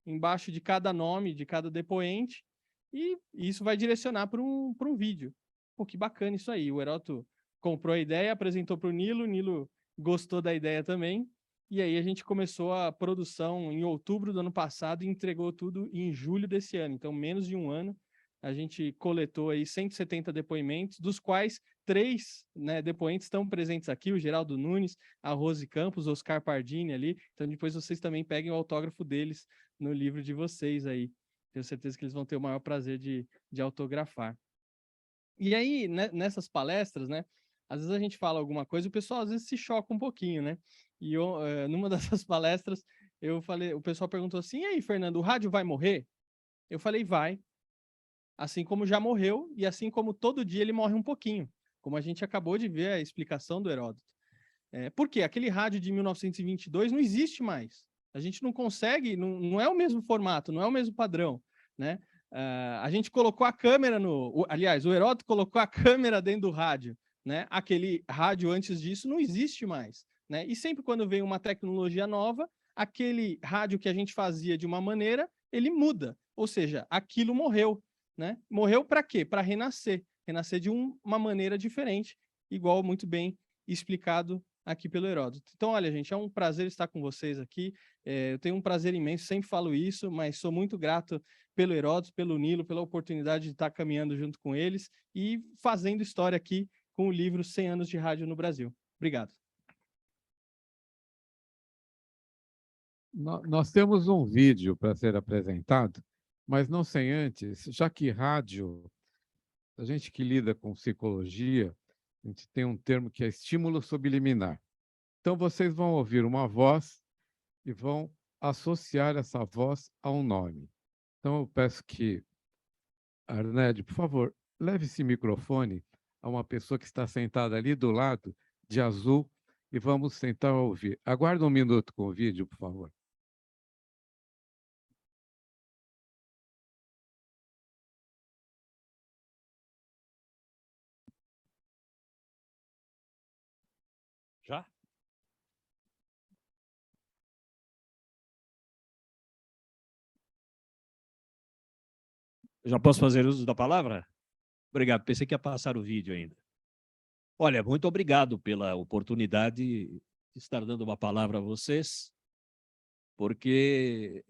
embaixo de cada nome, de cada depoente, e isso vai direcionar para um vídeo. Pô, que bacana isso aí. O Heródoto comprou a ideia, apresentou para o Nilo gostou da ideia também, e aí a gente começou a produção em outubro do ano passado e entregou tudo em julho desse ano. Então, menos de um ano, a gente coletou aí 170 depoimentos, dos quais 3, né, depoentes estão presentes aqui, o Geraldo Nunes, a Rose Campos, Oscar Pardini ali. Então, depois vocês também peguem o autógrafo deles no livro de vocês aí. Tenho certeza que eles vão ter o maior prazer de autografar. E aí, né, nessas palestras, né, às vezes a gente fala alguma coisa e o pessoal às vezes se choca um pouquinho, né? E numa dessas palestras, o pessoal perguntou assim, e aí, Fernando, o rádio vai morrer? Eu falei, vai. Assim como já morreu, e assim como todo dia ele morre um pouquinho, como a gente acabou de ver a explicação do Heródoto. Por quê? Aquele rádio de 1922 não existe mais. A gente não consegue, não é o mesmo formato, não é o mesmo padrão, né? A gente colocou a câmera aliás, o Heródoto colocou a câmera dentro do rádio, né? Aquele rádio antes disso não existe mais, né? E sempre quando vem uma tecnologia nova, aquele rádio que a gente fazia de uma maneira, ele muda, ou seja, aquilo morreu, né? Morreu para quê? Para renascer de uma maneira diferente, igual muito bem explicado aqui pelo Heródoto. Então, olha, gente, é um prazer estar com vocês aqui. Eu tenho um prazer imenso, sempre falo isso, mas sou muito grato pelo Heródoto, pelo Nilo, pela oportunidade de estar caminhando junto com eles e fazendo história aqui com o livro 100 anos de rádio no Brasil. Obrigado. Nós temos um vídeo para ser apresentado, mas não sem antes, já que rádio, a gente que lida com psicologia, a gente tem um termo que é estímulo subliminar. Então, vocês vão ouvir uma voz e vão associar essa voz a um nome. Então, eu peço que, Arned, por favor, leve esse microfone a uma pessoa que está sentada ali do lado, de azul, e vamos tentar ouvir. Aguarda um minuto com o vídeo, por favor. Já? Já posso fazer uso da palavra? Obrigado, pensei que ia passar o vídeo ainda. Olha, muito obrigado pela oportunidade de estar dando uma palavra a vocês, porque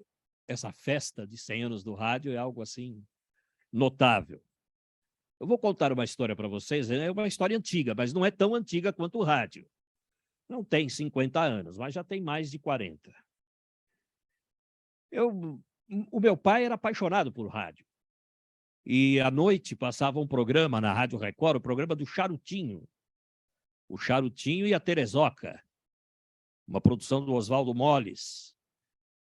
essa festa de 100 anos do rádio é algo assim notável. Eu vou contar uma história para vocês, é uma história antiga, mas não é tão antiga quanto o rádio. Não tem 50 anos, mas já tem mais de 40. O meu pai era apaixonado por rádio. E à noite passava um programa na Rádio Record, o programa do Charutinho. O Charutinho e a Terezoca, uma produção do Oswaldo Molles.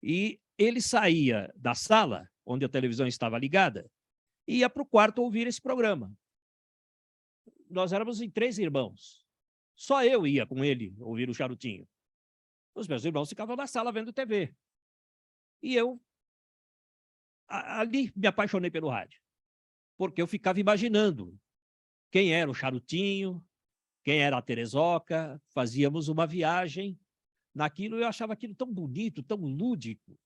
E ele saía da sala, onde a televisão estava ligada, e ia para o quarto ouvir esse programa. Nós éramos em 3 irmãos. Só eu ia com ele ouvir o Charutinho. Os meus irmãos ficavam na sala vendo TV. E eu, ali, me apaixonei pelo rádio. Porque eu ficava imaginando quem era o Charutinho, quem era a Terezoca, fazíamos uma viagem naquilo, eu achava aquilo tão bonito, tão lúdico.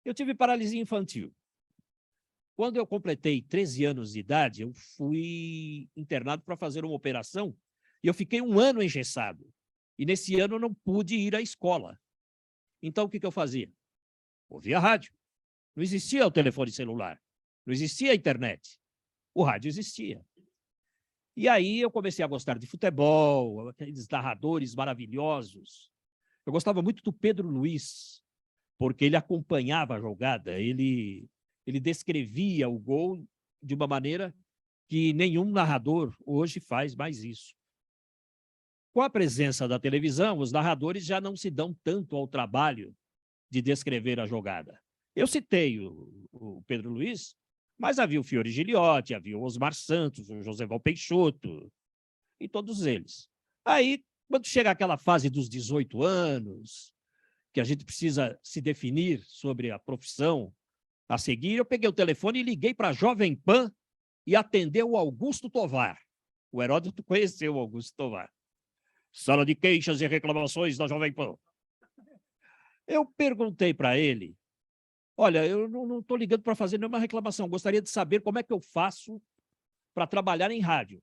Eu tive paralisia infantil. Quando eu completei 13 anos de idade, eu fui internado para fazer uma operação e eu fiquei 1 ano engessado. E nesse ano eu não pude ir à escola. Então, o que eu fazia? Ouvia rádio. Não existia o telefone celular. Não existia a internet. O rádio existia. E aí eu comecei a gostar de futebol, aqueles narradores maravilhosos. Eu gostava muito do Pedro Luiz, porque ele acompanhava a jogada, ele descrevia o gol de uma maneira que nenhum narrador hoje faz mais isso. Com a presença da televisão, os narradores já não se dão tanto ao trabalho de descrever a jogada. Eu citei o Pedro Luiz, mas havia o Fiore Giliotti, havia o Osmar Santos, o Joséval Peixoto, e todos eles. Aí, quando chega aquela fase dos 18 anos, que a gente precisa se definir sobre a profissão a seguir, eu peguei o telefone e liguei para a Jovem Pan e atendeu o Augusto Tovar. O Heródoto conheceu o Augusto Tovar. Sala de queixas e reclamações da Jovem Pan. Eu perguntei para ele, olha, eu não estou ligando para fazer nenhuma reclamação, gostaria de saber como é que eu faço para trabalhar em rádio.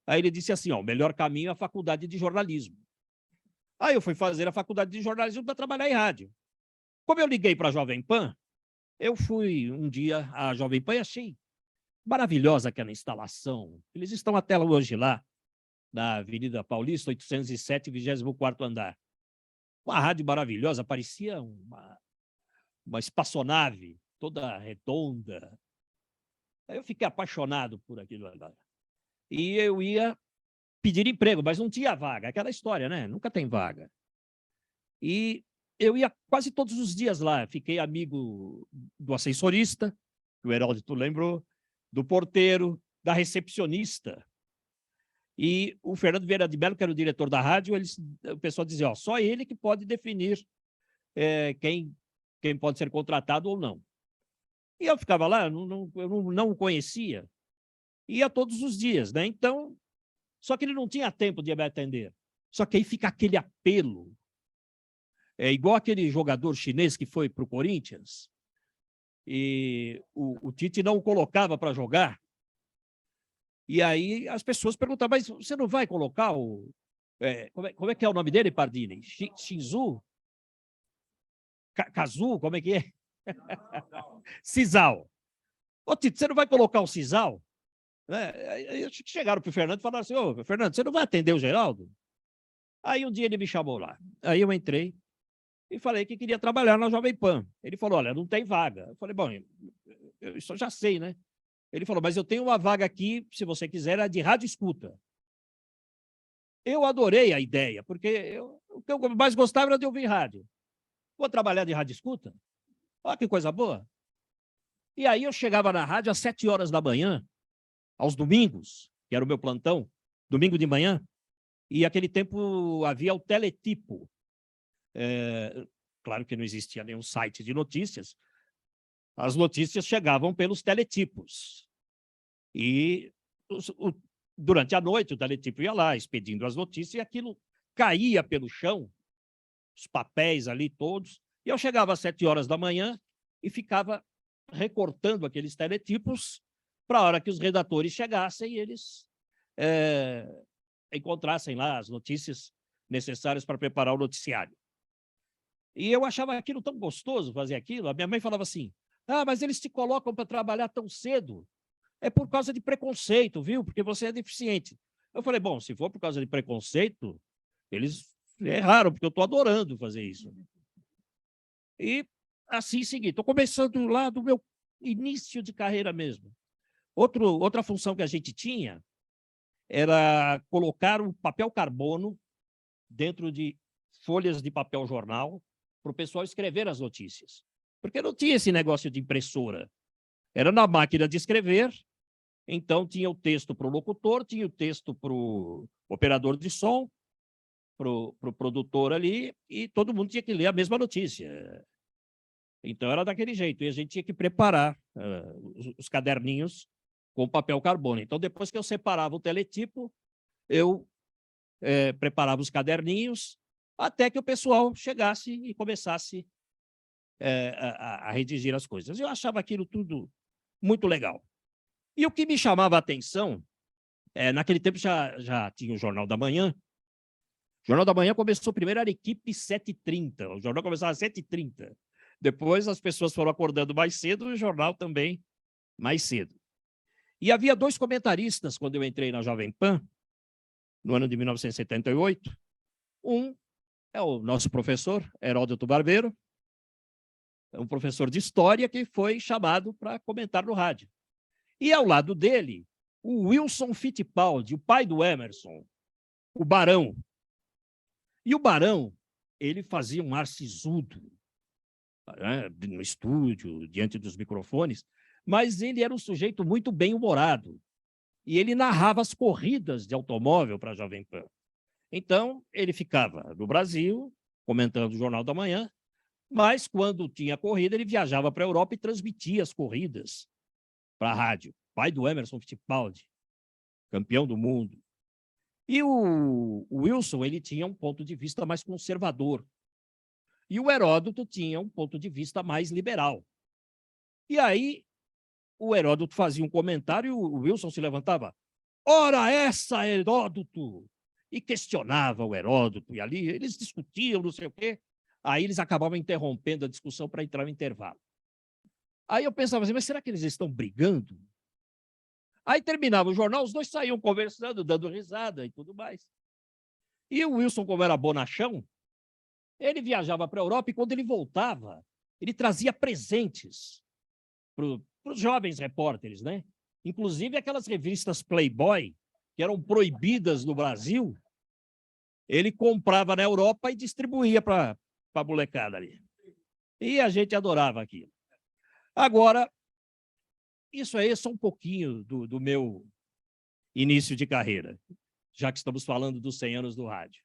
Aí ele disse assim, ó, o melhor caminho é a faculdade de jornalismo. Aí eu fui fazer a faculdade de jornalismo para trabalhar em rádio. Como eu liguei para a Jovem Pan, eu fui um dia à Jovem Pan e achei maravilhosa aquela instalação. Eles estão até hoje lá, na Avenida Paulista, 807, 24º andar. Uma rádio maravilhosa, parecia uma espaçonave, toda redonda. Aí eu fiquei apaixonado por aquilo. E eu ia pedir emprego, mas não tinha vaga. Aquela história, né? Nunca tem vaga. E eu ia quase todos os dias lá. Fiquei amigo do ascensorista, que o Heródoto lembrou, do porteiro, da recepcionista. E o Fernando Vieira de Mello, que era o diretor da rádio, o pessoal dizia, ó, só ele que pode definir quem pode ser contratado ou não. E eu ficava lá, eu não o conhecia, ia todos os dias, né? Então, só que ele não tinha tempo de me atender. Só que aí fica aquele apelo. É igual aquele jogador chinês que foi para o Corinthians, e o Tite não o colocava para jogar. E aí as pessoas perguntavam, mas você não vai colocar o... como é que é o nome dele, Pardini? Shinzu? Kazu? Como é que é? Cisal. Ô, Tito, você não vai colocar o Cisal? Aí chegaram para o Fernando e falaram assim, ô, Fernando, você não vai atender o Geraldo? Aí um dia ele me chamou lá. Aí eu entrei e falei que queria trabalhar na Jovem Pan. Ele falou, olha, não tem vaga. Eu falei, bom, isso eu já sei, né? Ele falou, mas eu tenho uma vaga aqui, se você quiser, é de rádio escuta. Eu adorei a ideia, porque o que eu mais gostava era de ouvir rádio. Vou trabalhar de rádio escuta? Olha que coisa boa. E aí eu chegava na rádio às 7 horas da manhã, aos domingos, que era o meu plantão, domingo de manhã, e naquele tempo havia o teletipo. Claro que não existia nenhum site de notícias, as notícias chegavam pelos teletipos. E durante a noite o teletipo ia lá, expedindo as notícias, e aquilo caía pelo chão, os papéis ali todos. E eu chegava às 7 horas da manhã e ficava recortando aqueles teletipos para a hora que os redatores chegassem e eles encontrassem lá as notícias necessárias para preparar o noticiário. E eu achava aquilo tão gostoso, fazer aquilo. A minha mãe falava assim, mas eles te colocam para trabalhar tão cedo. É por causa de preconceito, viu? Porque você é deficiente. Eu falei, bom, se for por causa de preconceito, eles erraram, porque eu estou adorando fazer isso. E assim segui. Estou começando lá do meu início de carreira mesmo. Outra função que a gente tinha era colocar um papel carbono dentro de folhas de papel jornal para o pessoal escrever as notícias. Porque não tinha esse negócio de impressora. Era na máquina de escrever, então tinha o texto para o locutor, tinha o texto para o operador de som, para o produtor ali, e todo mundo tinha que ler a mesma notícia. Então era daquele jeito, e a gente tinha que preparar os caderninhos com papel carbono. Então, depois que eu separava o teletipo, eu preparava os caderninhos, até que o pessoal chegasse e começasse a redigir as coisas. Eu achava aquilo tudo muito legal. E o que me chamava a atenção, naquele tempo já tinha o Jornal da Manhã. O Jornal da Manhã começou primeiro, era equipe 7h30. O jornal começava às 7h30. Depois as pessoas foram acordando mais cedo e o jornal também mais cedo. E havia 2 comentaristas quando eu entrei na Jovem Pan, no ano de 1978. Um é o nosso professor, Heródoto Barbeiro, é um professor de história que foi chamado para comentar no rádio. E ao lado dele, o Wilson Fittipaldi, o pai do Emerson, o Barão. E o Barão, ele fazia um ar sisudo, né, no estúdio, diante dos microfones, mas ele era um sujeito muito bem-humorado. E ele narrava as corridas de automóvel para a Jovem Pan. Então, ele ficava no Brasil, comentando o Jornal da Manhã, mas, quando tinha corrida, ele viajava para a Europa e transmitia as corridas para a rádio. Pai do Emerson Fittipaldi, campeão do mundo. E o Wilson, ele tinha um ponto de vista mais conservador. E o Heródoto tinha um ponto de vista mais liberal. E aí, o Heródoto fazia um comentário e o Wilson se levantava. Ora essa, Heródoto! E questionava o Heródoto. E ali eles discutiam, não sei o quê. Aí eles acabavam interrompendo a discussão para entrar no intervalo. Aí eu pensava assim, mas será que eles estão brigando? Aí terminava o jornal, os dois saíam conversando, dando risada e tudo mais. E o Wilson, como era bonachão, ele viajava para a Europa e quando ele voltava, ele trazia presentes para os jovens repórteres, né? Inclusive aquelas revistas Playboy, que eram proibidas no Brasil, ele comprava na Europa e distribuía para a molecada ali. E a gente adorava aquilo. Agora, isso aí é só um pouquinho do meu início de carreira, já que estamos falando dos 100 anos do rádio.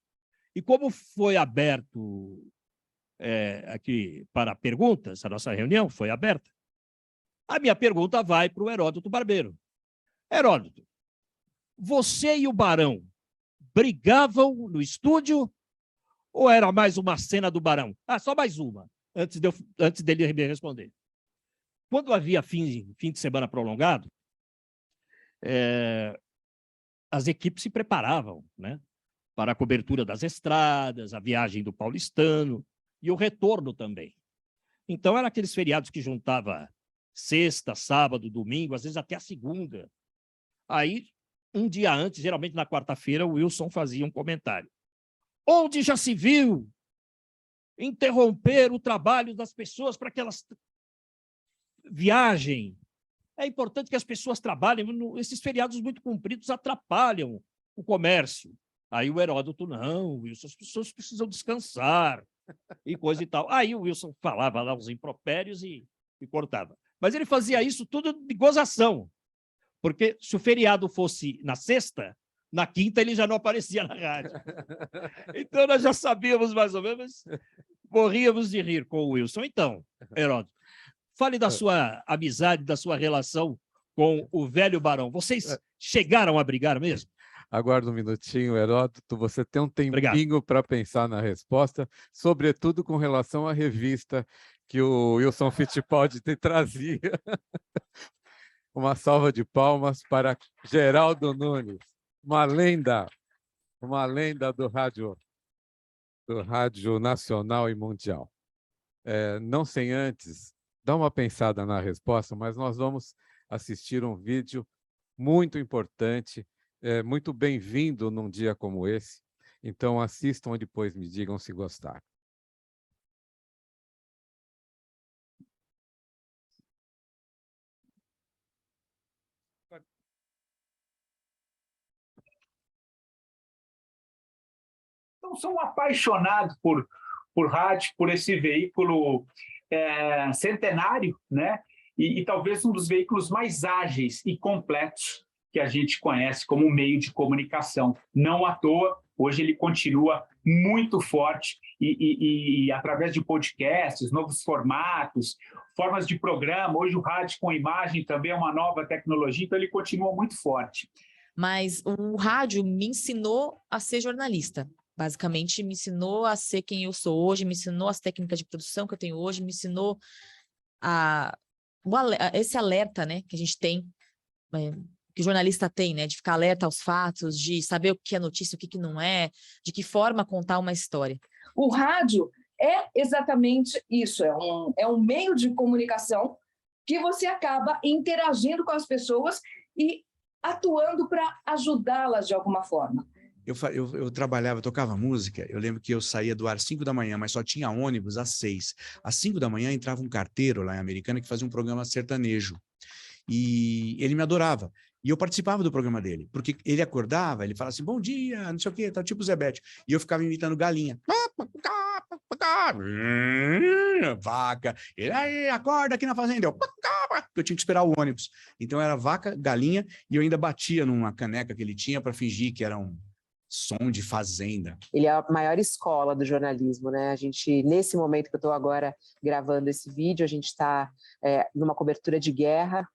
E como foi aberto aqui para perguntas, a nossa reunião foi aberta, a minha pergunta vai para o Heródoto Barbeiro. Heródoto, você e o Barão brigavam no estúdio ou era mais uma cena do Barão? Ah, só mais uma, antes dele me responder. Quando havia fim de semana prolongado, as equipes se preparavam, né, para a cobertura das estradas, a viagem do paulistano e o retorno também. Então, eram aqueles feriados que juntava sexta, sábado, domingo, às vezes até a segunda. Aí, um dia antes, geralmente na quarta-feira, o Wilson fazia um comentário. Onde já se viu interromper o trabalho das pessoas para que elas viagem? É importante que as pessoas trabalhem. Esses feriados muito compridos atrapalham o comércio. Aí o Heródoto, não, Wilson, as pessoas precisam descansar e coisa e tal. Aí o Wilson falava lá uns impropérios e cortava. Mas ele fazia isso tudo de gozação, porque se o feriado fosse na sexta, na quinta ele já não aparecia na rádio. Então nós já sabíamos mais ou menos, morríamos de rir com o Wilson. Então, Heródoto, fale da sua amizade, da sua relação com o velho Barão. Vocês chegaram a brigar mesmo? Aguarda um minutinho, Heródoto. Você tem um tempinho para pensar na resposta, sobretudo com relação à revista que o Wilson Fittipaldi te trazia. Uma salva de palmas para Geraldo Nunes, uma lenda do rádio nacional e mundial. Não sem antes dar uma pensada na resposta, mas nós vamos assistir um vídeo muito importante, muito bem-vindo num dia como esse. Então, assistam e depois me digam se gostaram. Então, sou um apaixonado por rádio, por esse veículo centenário, né? E talvez um dos veículos mais ágeis e completos que a gente conhece como meio de comunicação. Não à toa, hoje ele continua muito forte e através de podcasts, novos formatos, formas de programa. Hoje o rádio com imagem também é uma nova tecnologia, então ele continua muito forte. Mas o rádio me ensinou a ser jornalista. Basicamente, me ensinou a ser quem eu sou hoje, me ensinou as técnicas de produção que eu tenho hoje, me ensinou esse alerta, né, que a gente tem, que o jornalista tem, né, de ficar alerta aos fatos, de saber o que é notícia, o que não é, de que forma contar uma história. O rádio é exatamente isso, é um meio de comunicação que você acaba interagindo com as pessoas e atuando para ajudá-las de alguma forma. Eu trabalhava, eu tocava música, eu lembro que eu saía do ar às 5 da manhã, mas só tinha ônibus às 6. Às 5 da manhã entrava um carteiro lá em Americana que fazia um programa sertanejo. E ele me adorava. E eu participava do programa dele, porque ele acordava, ele falava assim, bom dia, não sei o quê, tá tipo Zé Bete. E eu ficava imitando galinha. Vaca. Ele aí, acorda aqui na fazenda. Eu tinha que esperar o ônibus. Então era vaca, galinha, e eu ainda batia numa caneca que ele tinha para fingir que era um som de fazenda. Ele é a maior escola do jornalismo, né? A gente, nesse momento que eu estou agora gravando esse vídeo, a gente está numa cobertura de guerra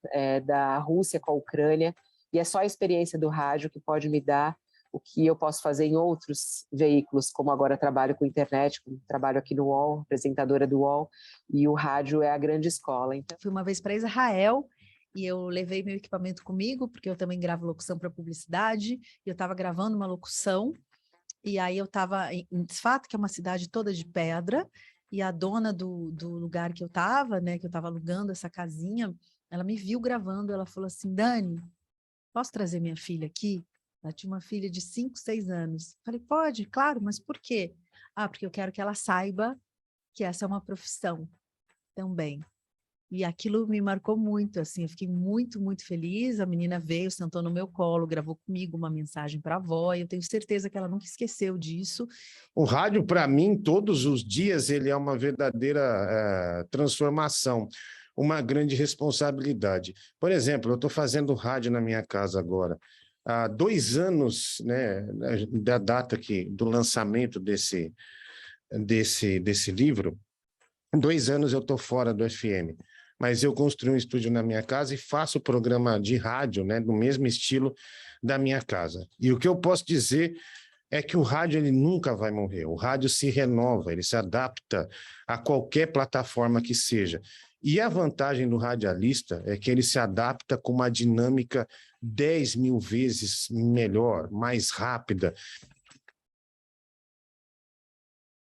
da Rússia com a Ucrânia, e é só a experiência do rádio que pode me dar o que eu posso fazer em outros veículos, como agora trabalho com internet, como trabalho aqui no UOL, apresentadora do UOL, e o rádio é a grande escola. Então, fui uma vez para Israel, e eu levei meu equipamento comigo, porque eu também gravo locução para publicidade, e eu estava gravando uma locução, e aí eu estava em Tzfat, que é uma cidade toda de pedra, e a dona do lugar que eu estava, né, que eu estava alugando essa casinha, ela me viu gravando, ela falou assim, Dani, posso trazer minha filha aqui? Ela tinha uma filha de 5, 6 anos. Falei, pode, claro, mas por quê? Ah, porque eu quero que ela saiba que essa é uma profissão também. E aquilo me marcou muito, assim, eu fiquei muito, muito feliz. A menina veio, sentou no meu colo, gravou comigo uma mensagem para a avó, e eu tenho certeza que ela nunca esqueceu disso. O rádio, para mim, todos os dias, ele é uma verdadeira transformação, uma grande responsabilidade. Por exemplo, eu estou fazendo rádio na minha casa agora. Há 2 anos, né, da data do lançamento desse livro, 2 anos eu estou fora do FM. Mas eu construí um estúdio na minha casa e faço programa de rádio, né, do mesmo estilo da minha casa. E o que eu posso dizer é que o rádio ele nunca vai morrer. O rádio se renova, ele se adapta a qualquer plataforma que seja. E a vantagem do radialista é que ele se adapta com uma dinâmica 10.000 vezes melhor, mais rápida.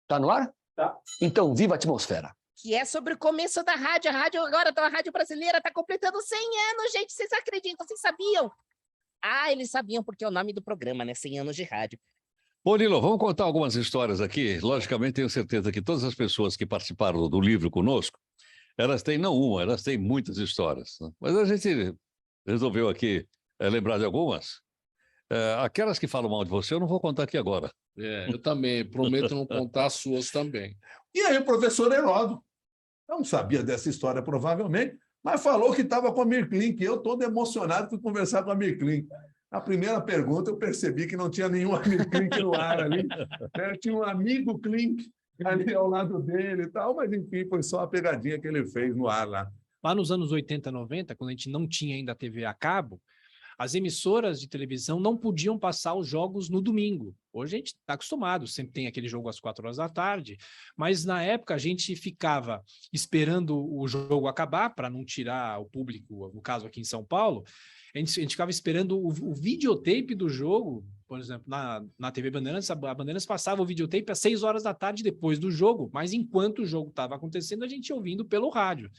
Tá no ar? Tá. Então, viva a atmosfera. Que é sobre o começo da rádio. A rádio agora, a rádio brasileira está completando 100 anos, gente. Vocês acreditam? Vocês sabiam? Ah, eles sabiam porque é o nome do programa, né? 100 anos de rádio. Ô, Nilo, vamos contar algumas histórias aqui. Logicamente, tenho certeza que todas as pessoas que participaram do livro conosco, elas têm, não uma, elas têm muitas histórias. Né? Mas a gente resolveu aqui lembrar de algumas. Aquelas que falam mal de você, eu não vou contar aqui agora. Eu também, prometo não contar as suas também. E aí o professor Heródoto, eu não sabia dessa história provavelmente, mas falou que estava com a Mirklink, e eu todo emocionado fui conversar com a Mirklink. A primeira pergunta eu percebi que não tinha nenhuma Mirklink no ar ali, né? Tinha um amigo Klink ali ao lado dele e tal, mas enfim, foi só a pegadinha que ele fez no ar lá. Lá nos anos 80, 90, quando a gente não tinha ainda a TV a cabo, as emissoras de televisão não podiam passar os jogos no domingo. Hoje a gente está acostumado, sempre tem aquele jogo às 4 horas da tarde, mas na época a gente ficava esperando o jogo acabar para não tirar o público, no caso aqui em São Paulo, a gente ficava esperando o videotape do jogo, por exemplo, na TV Bandeirantes, a Bandeirantes passava o videotape às 6 horas da tarde depois do jogo, mas enquanto o jogo estava acontecendo, a gente ia ouvindo pelo rádio.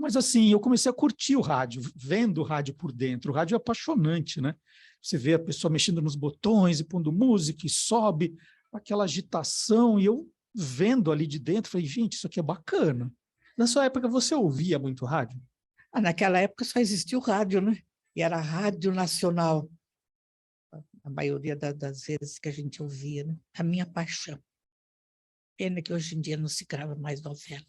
Mas assim, eu comecei a curtir o rádio, vendo o rádio por dentro. O rádio é apaixonante, né? Você vê a pessoa mexendo nos botões e pondo música e sobe, aquela agitação, e eu vendo ali de dentro, falei, gente, isso aqui é bacana. Na sua época, você ouvia muito rádio? Naquela época só existia o rádio, né? E era a Rádio Nacional, a maioria das vezes que a gente ouvia, né? A minha paixão. Pena que hoje em dia não se grava mais novela.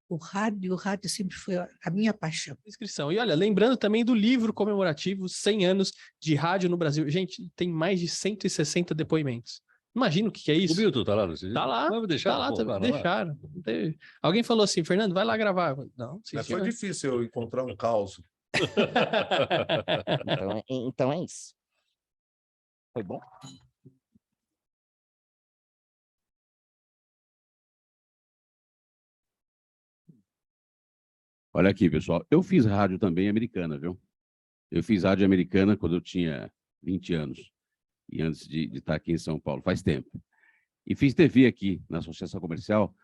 O rádio sempre foi a minha paixão. Inscrição. E olha, lembrando também do livro comemorativo 100 anos de rádio no Brasil. Gente, tem mais de 160 depoimentos. Imagina o que é isso. O Milton tá lá? Tá lá. Vai deixar, tá lá, pô, também. Deixaram. Alguém falou assim, Fernando, vai lá gravar. Não, sim, Foi difícil eu encontrar um caos. Então é isso. Foi bom? Olha aqui, pessoal. Eu fiz rádio também americana, viu? Eu fiz rádio americana quando eu tinha 20 anos. E antes de estar aqui em São Paulo, faz tempo. E fiz TV aqui na Associação Comercial.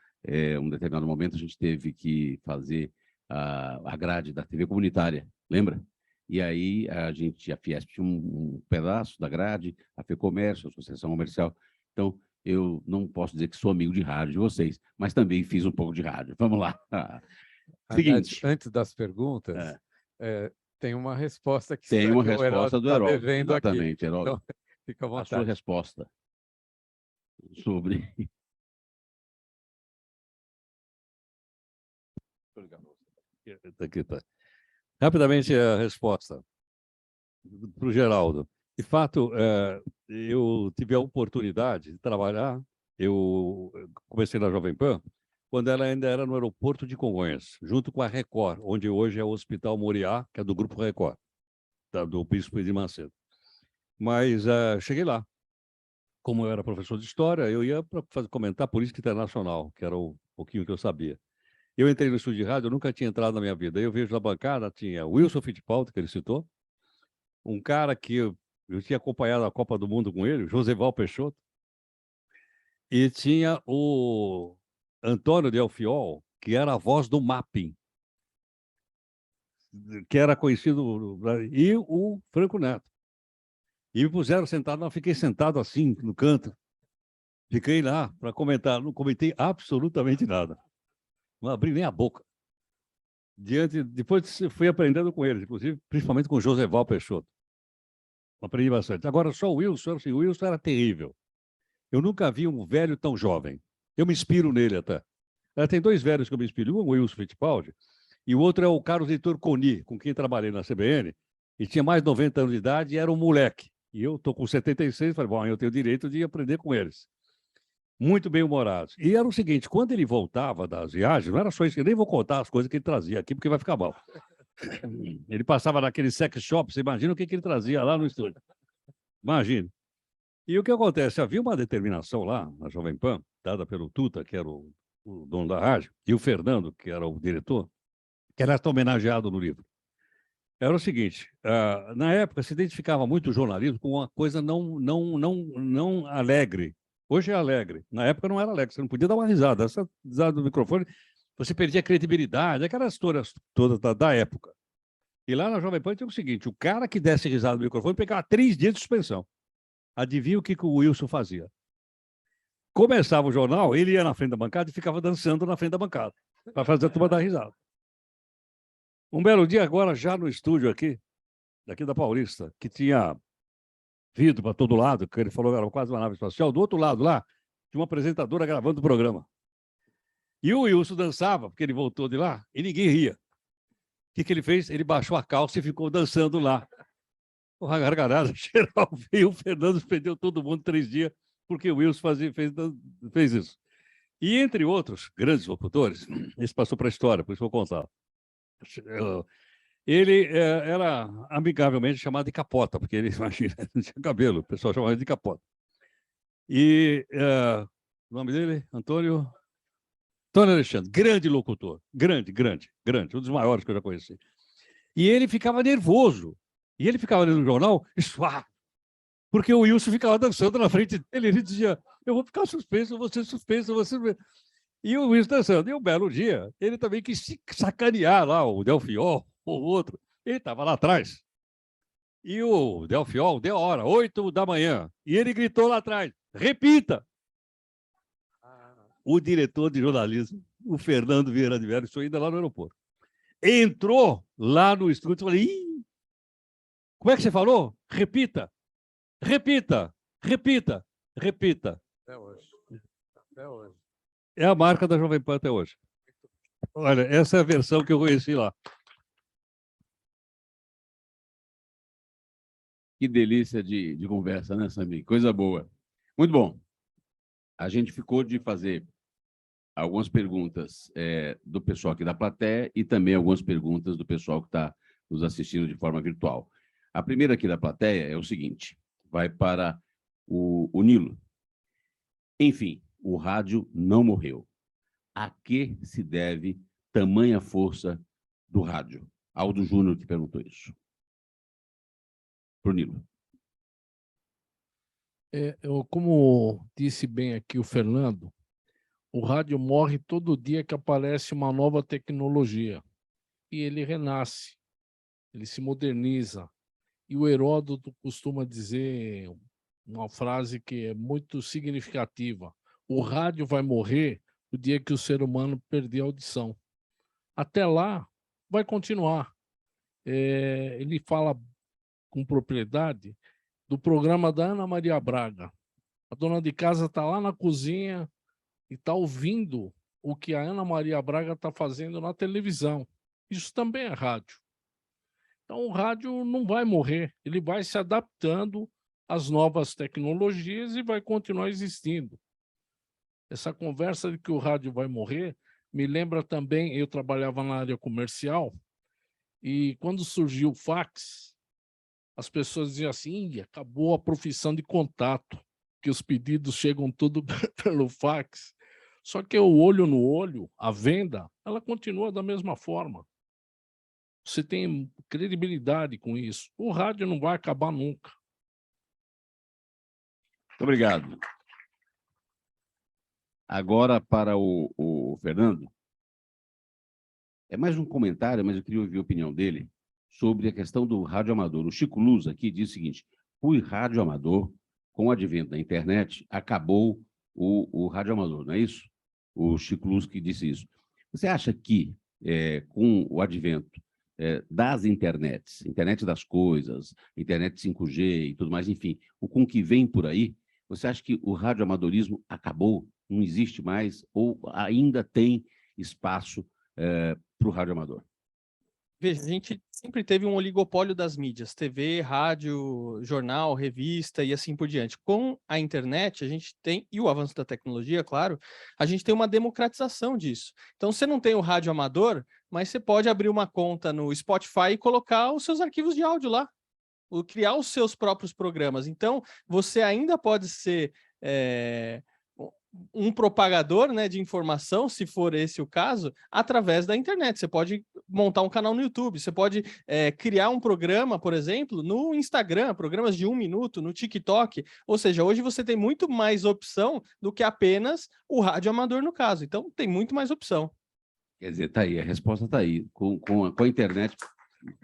Um determinado momento a gente teve que fazer a grade da TV comunitária, lembra? E aí a Fiesp tinha um pedaço da grade, a FEComércio, a Associação Comercial. Então, eu não posso dizer que sou amigo de rádio de vocês, mas também fiz um pouco de rádio. Vamos lá. Seguinte. Antes das perguntas, tem uma resposta que Tem uma o resposta do está Heródoto. devendo aqui. Exatamente, Heródoto. Então, fica à A sua vontade. resposta sobre... Aqui tá. Rapidamente a resposta para o Geraldo. De fato, eu tive a oportunidade de trabalhar, eu comecei na Jovem Pan, quando ela ainda era no aeroporto de Congonhas, junto com a Record, onde hoje é o Hospital Moriá, que é do Grupo Record, do Bispo Edir Macedo. Mas cheguei lá. Como eu era professor de História, eu ia para comentar política internacional, que era o pouquinho que eu sabia. Eu entrei no estúdio de rádio, eu nunca tinha entrado na minha vida. Eu vejo na bancada, tinha Wilson Fittipaldi, que ele citou, um cara que eu tinha acompanhado a Copa do Mundo com ele, Joseval Peixoto, e tinha o Antônio Del Fiol, que era a voz do Mapping, que era conhecido, e o Franco Neto. E me puseram sentado, eu fiquei sentado assim, no canto. Fiquei lá para comentar, não comentei absolutamente nada. Não abri nem a boca. Depois fui aprendendo com eles, inclusive, principalmente com o Joseval Peixoto. Aprendi bastante. Agora, só o Wilson, assim, o Wilson era terrível. Eu nunca vi um velho tão jovem. Eu me inspiro nele até. Tem dois velhos que eu me inspiro. Um é o Wilson Fittipaldi, e o outro é o Carlos Heitor Coni, com quem trabalhei na CBN, e tinha mais de 90 anos de idade e era um moleque. E eu estou com 76, falei, bom, eu tenho o direito de aprender com eles. Muito bem-humorados. E era o seguinte, quando ele voltava das viagens, não era só isso, eu nem vou contar as coisas que ele trazia aqui, porque vai ficar mal. Ele passava naquele sex shop, você imagina o que ele trazia lá no estúdio. Imagine. E o que acontece? Havia uma determinação lá, na Jovem Pan, dada pelo Tuta, que era o dono da rádio, e o Fernando, que era o diretor, que era homenageado no livro. Era o seguinte, na época se identificava muito o jornalismo com uma coisa não alegre. Hoje é alegre. Na época não era alegre, você não podia dar uma risada. Essa risada do microfone, você perdia a credibilidade, aquelas histórias todas da época. E lá na Jovem Pan tinha o seguinte, o cara que desse risada no microfone pegava 3 dias de suspensão. Adivinha o que o Wilson fazia? Começava o jornal, ele ia na frente da bancada e ficava dançando na frente da bancada, para fazer a turma dar risada. Um belo dia, agora, já no estúdio aqui, daqui da Paulista, que tinha vidro para todo lado, que ele falou que era quase uma nave espacial, do outro lado lá, tinha uma apresentadora gravando o programa. E o Wilson dançava, porque ele voltou de lá, e ninguém ria. O que ele fez? Ele baixou a calça e ficou dançando lá. Uma gargalhada geral veio, o Fernando perdeu todo mundo 3 dias, porque o Wilson fez isso. E, entre outros grandes locutores, esse passou para a história, por isso vou contar. Ele era amigavelmente chamado de Capota, porque ele, imagina, não tinha cabelo, o pessoal chamava ele de Capota. E o nome dele, Antônio Alexandre, grande locutor, grande, um dos maiores que eu já conheci. E ele ficava nervoso, e ele ficava lendo o jornal, porque o Wilson ficava dançando na frente dele, ele dizia, eu vou ficar suspenso, eu vou ser suspenso, eu vou ser... E o Wilson dançando. E um belo dia, ele também quis sacanear lá o Del Fiol, ou outro. Ele estava lá atrás. E o Del Fiol deu a hora, 8 da manhã. E ele gritou lá atrás, repita! O diretor de jornalismo, o Fernando Vieira de Velho, estou ainda lá no aeroporto, entrou lá no estúdio e falou, ih, como é que você falou? Repita, repita, repita, repita. Até hoje. Até hoje. É a marca da Jovem Pan até hoje. Olha, essa é a versão que eu conheci lá. Que delícia de conversa, né, Samir? Coisa boa. Muito bom. A gente ficou de fazer algumas perguntas do pessoal aqui da plateia e também algumas perguntas do pessoal que está nos assistindo de forma virtual. A primeira aqui da plateia é o seguinte, vai para o Nilo. Enfim, o rádio não morreu. A que se deve tamanha força do rádio? Aldo Júnior que perguntou isso. Para o Nilo. Como disse bem aqui o Fernando, o rádio morre todo dia que aparece uma nova tecnologia. e ele renasce, ele se moderniza. E o Heródoto costuma dizer uma frase que é muito significativa: o rádio vai morrer o dia que o ser humano perder a audição. Até lá, vai continuar. Ele fala com propriedade do programa da Ana Maria Braga. A dona de casa está lá na cozinha e está ouvindo o que a Ana Maria Braga está fazendo na televisão. Isso também é rádio. Então, o rádio não vai morrer, ele vai se adaptando às novas tecnologias e vai continuar existindo. Essa conversa de que o rádio vai morrer me lembra também, eu trabalhava na área comercial, e quando surgiu o fax, as pessoas diziam assim: acabou a profissão de contato, que os pedidos chegam tudo pelo fax. Só que o olho no olho, a venda, ela continua da mesma forma. Você tem credibilidade com isso. O rádio não vai acabar nunca. Muito obrigado. Agora, para o Fernando, é mais um comentário, mas eu queria ouvir a opinião dele sobre a questão do rádio amador. O Chico Luz aqui diz o seguinte: o rádio amador, com o advento da internet, acabou o rádio amador, não é isso? O Chico Luz que disse isso. Você acha que, com o advento das internets, internet das coisas, internet 5G e tudo mais, enfim, com o que vem por aí, você acha que o radioamadorismo acabou, não existe mais, ou ainda tem espaço para o radioamador? Veja, a gente sempre teve um oligopólio das mídias, TV, rádio, jornal, revista e assim por diante. Com a internet, a gente tem, e o avanço da tecnologia, claro, a gente tem uma democratização disso. Então, você não tem o rádio amador, mas você pode abrir uma conta no Spotify e colocar os seus arquivos de áudio lá, ou criar os seus próprios programas. Então, você ainda pode ser um propagador, né, de informação, se for esse o caso, através da internet. Você pode montar um canal no YouTube, você pode criar um programa, por exemplo, no Instagram, programas de 1 minuto, no TikTok. Ou seja, hoje você tem muito mais opção do que apenas o rádio amador no caso. Então, tem muito mais opção. Quer dizer, está aí, a resposta está aí. Com a internet,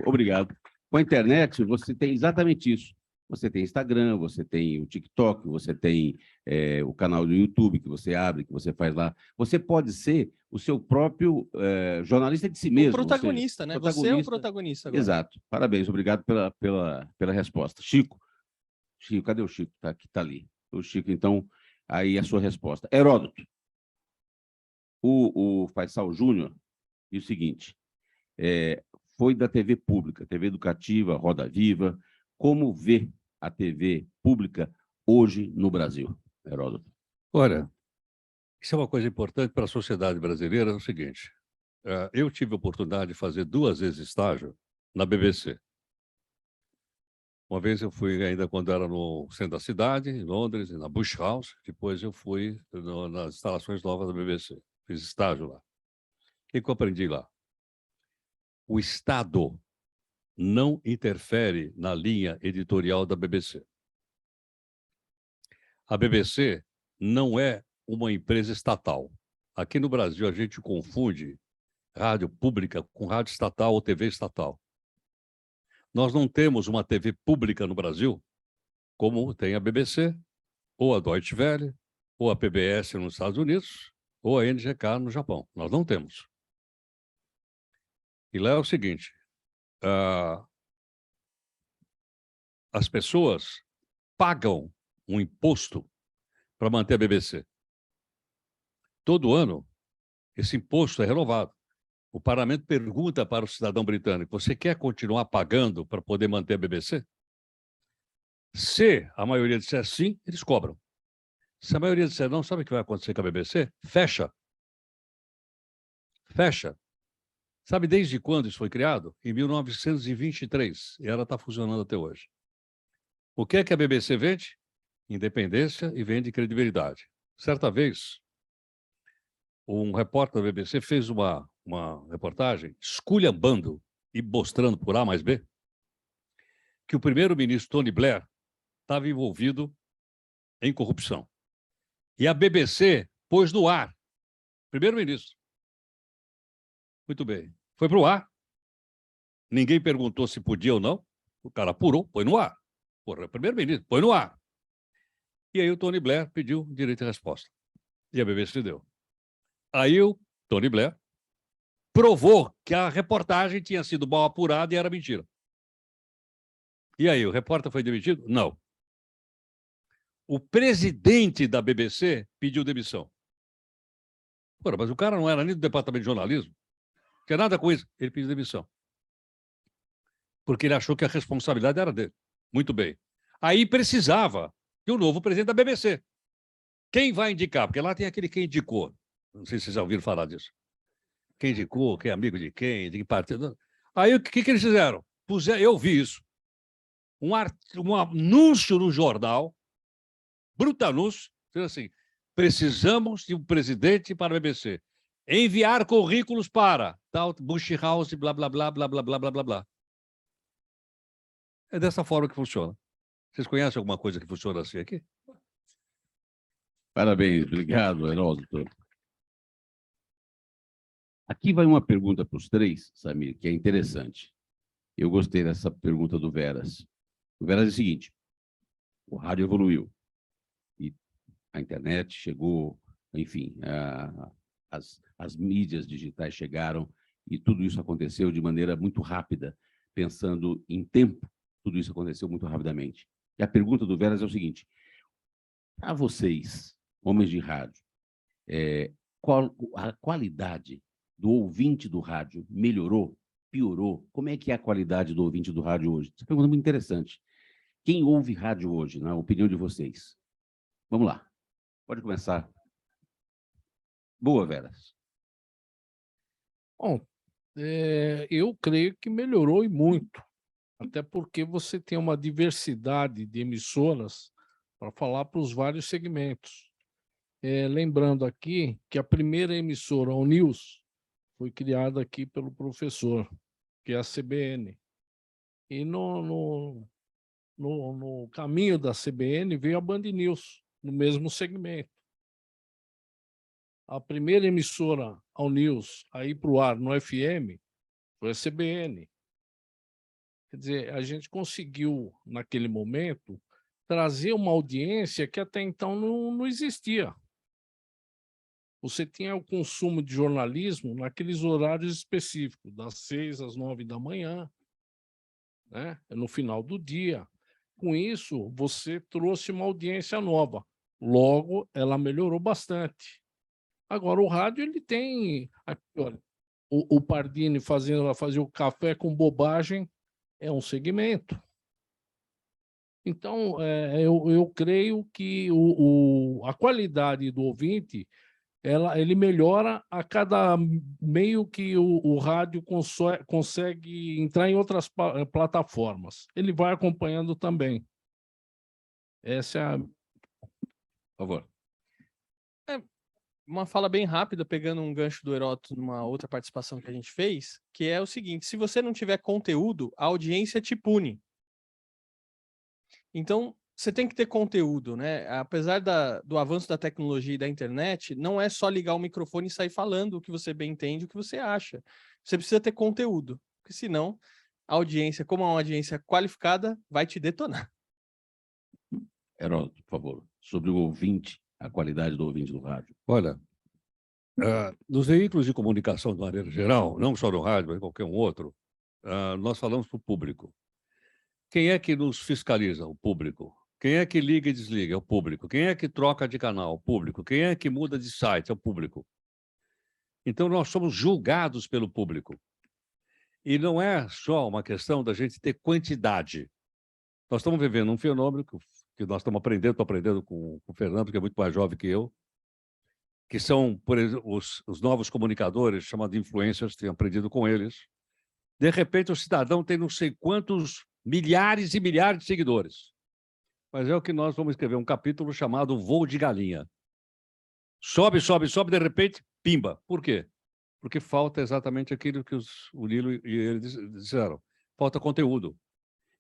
obrigado. Com a internet, você tem exatamente isso. Você tem Instagram, você tem o TikTok, você tem o canal do YouTube que você abre, que você faz lá. Você pode ser o seu próprio jornalista de si mesmo. O protagonista, né? Você é o protagonista agora. Exato. Parabéns, obrigado pela resposta. Chico, cadê o Chico? Que está ali. O Chico, então, aí a sua resposta. Heródoto, o Faisal Júnior diz o seguinte: foi da TV pública, TV educativa, Roda Viva. Como vê a TV pública hoje no Brasil, Heródoto? Olha, isso é uma coisa importante para a sociedade brasileira, é o seguinte: eu tive a oportunidade de fazer 2 vezes estágio na BBC. Uma vez eu fui ainda quando era no centro da cidade, em Londres, na Bush House. Depois eu fui nas instalações novas da BBC. Fiz estágio lá. O que eu aprendi lá? O Estado não interfere na linha editorial da BBC. A BBC não é uma empresa estatal. Aqui no Brasil, a gente confunde rádio pública com rádio estatal ou TV estatal. Nós não temos uma TV pública no Brasil, como tem a BBC, ou a Deutsche Welle, ou a PBS nos Estados Unidos, ou a NGK no Japão. Nós não temos. E lá é o seguinte: as pessoas pagam um imposto para manter a BBC. Todo ano, esse imposto é renovado. O parlamento pergunta para o cidadão britânico: você quer continuar pagando para poder manter a BBC? Se a maioria disser sim, eles cobram. Se a maioria disser não, sabe o que vai acontecer com a BBC? Fecha. Fecha. Sabe desde quando isso foi criado? Em 1923. E ela está funcionando até hoje. O que é que a BBC vende? Independência e vende credibilidade. Certa vez, um repórter da BBC fez uma reportagem esculhambando e mostrando por A mais B que o primeiro-ministro Tony Blair estava envolvido em corrupção. E a BBC pôs no ar. Primeiro-ministro. Muito bem. Foi para o ar Ninguém perguntou se podia ou não. O cara apurou, põe no ar. Porra, primeiro-ministro, põe no ar. E aí o Tony Blair pediu direito à resposta. E a BBC deu. Aí o Tony Blair provou que a reportagem tinha sido mal apurada e era mentira. E aí, o repórter foi demitido? Não. O presidente da BBC pediu demissão. Porra, mas o cara não era nem do departamento de jornalismo. Não tinha nada com isso. Ele pediu demissão. Porque ele achou que a responsabilidade era dele. Muito bem. Aí precisava de um novo presidente da BBC. Quem vai indicar? Porque lá tem aquele quem indicou. Não sei se vocês já ouviram falar disso. Quem indicou, quem é amigo de quem, de que partido. Aí o que eles fizeram? Eu vi isso. Um anúncio no jornal, bruto anúncio, assim, precisamos de um presidente para a BBC. Enviar currículos para tal Bush House, blá, blá, blá, blá, blá, blá, blá, blá, blá. É dessa forma que funciona. Vocês conhecem alguma coisa que funciona assim aqui? Parabéns, obrigado, Heródoto. Aqui vai uma pergunta para os três, Samir, que é interessante. Eu gostei dessa pergunta do Veras. O Veras é o seguinte: o rádio evoluiu e a internet chegou, enfim, as mídias digitais chegaram e tudo isso aconteceu de maneira muito rápida, pensando em tempo, tudo isso aconteceu muito rapidamente. E a pergunta do Veras é o seguinte: para vocês, homens de rádio, qual a qualidade do ouvinte do rádio melhorou, piorou? Como é que é a qualidade do ouvinte do rádio hoje? Essa pergunta é muito interessante. Quem ouve rádio hoje, na opinião de vocês? Vamos lá. Pode começar. Boa, Veras. Bom, eu creio que melhorou e muito. Até porque você tem uma diversidade de emissoras para falar para os vários segmentos. Lembrando aqui que a primeira emissora, o News, foi criada aqui pelo professor, que é a CBN. E no caminho da CBN veio a Band News, no mesmo segmento. A primeira emissora ao News a ir para o ar no FM foi a CBN. Quer dizer, a gente conseguiu, naquele momento, trazer uma audiência que até então não existia. Você tinha o consumo de jornalismo naqueles horários específicos, das 6 às 9 da manhã, né? No final do dia. Com isso, você trouxe uma audiência nova. Logo, ela melhorou bastante. Agora, o rádio, ele tem... Olha, o Pardini fazer o café com bobagem é um segmento. Então, eu creio que a qualidade do ouvinte, ele melhora a cada meio que o rádio consegue entrar em outras plataformas. Ele vai acompanhando também. Essa é a... Por favor. Uma fala bem rápida, pegando um gancho do Heródoto numa outra participação que a gente fez, que é o seguinte: se você não tiver conteúdo, a audiência te pune. Então, você tem que ter conteúdo, né? Apesar do avanço da tecnologia e da internet, não é só ligar o microfone e sair falando o que você bem entende, o que você acha. Você precisa ter conteúdo, porque senão a audiência, como é uma audiência qualificada, vai te detonar. Heródoto, por favor, sobre o ouvinte, a qualidade do ouvinte do rádio. Olha, nos veículos de comunicação, de maneira geral, não só no rádio, mas qualquer um outro, nós falamos para o público. Quem é que nos fiscaliza? O público. Quem é que liga e desliga? É o público. Quem é que troca de canal? O público. Quem é que muda de site? É o público. Então, nós somos julgados pelo público. E não é só uma questão da gente ter quantidade. Nós estamos vivendo um fenômeno que nós estamos aprendendo, estou aprendendo com o Fernando, que é muito mais jovem que eu, que são, por exemplo, os novos comunicadores, chamados influencers, tenho aprendido com eles. De repente, o cidadão tem não sei quantos milhares e milhares de seguidores. Mas é o que nós vamos escrever um capítulo chamado Voo de Galinha. Sobe, sobe, sobe, de repente, pimba. Por quê? Porque falta exatamente aquilo que o Nilo e ele disseram. Falta conteúdo.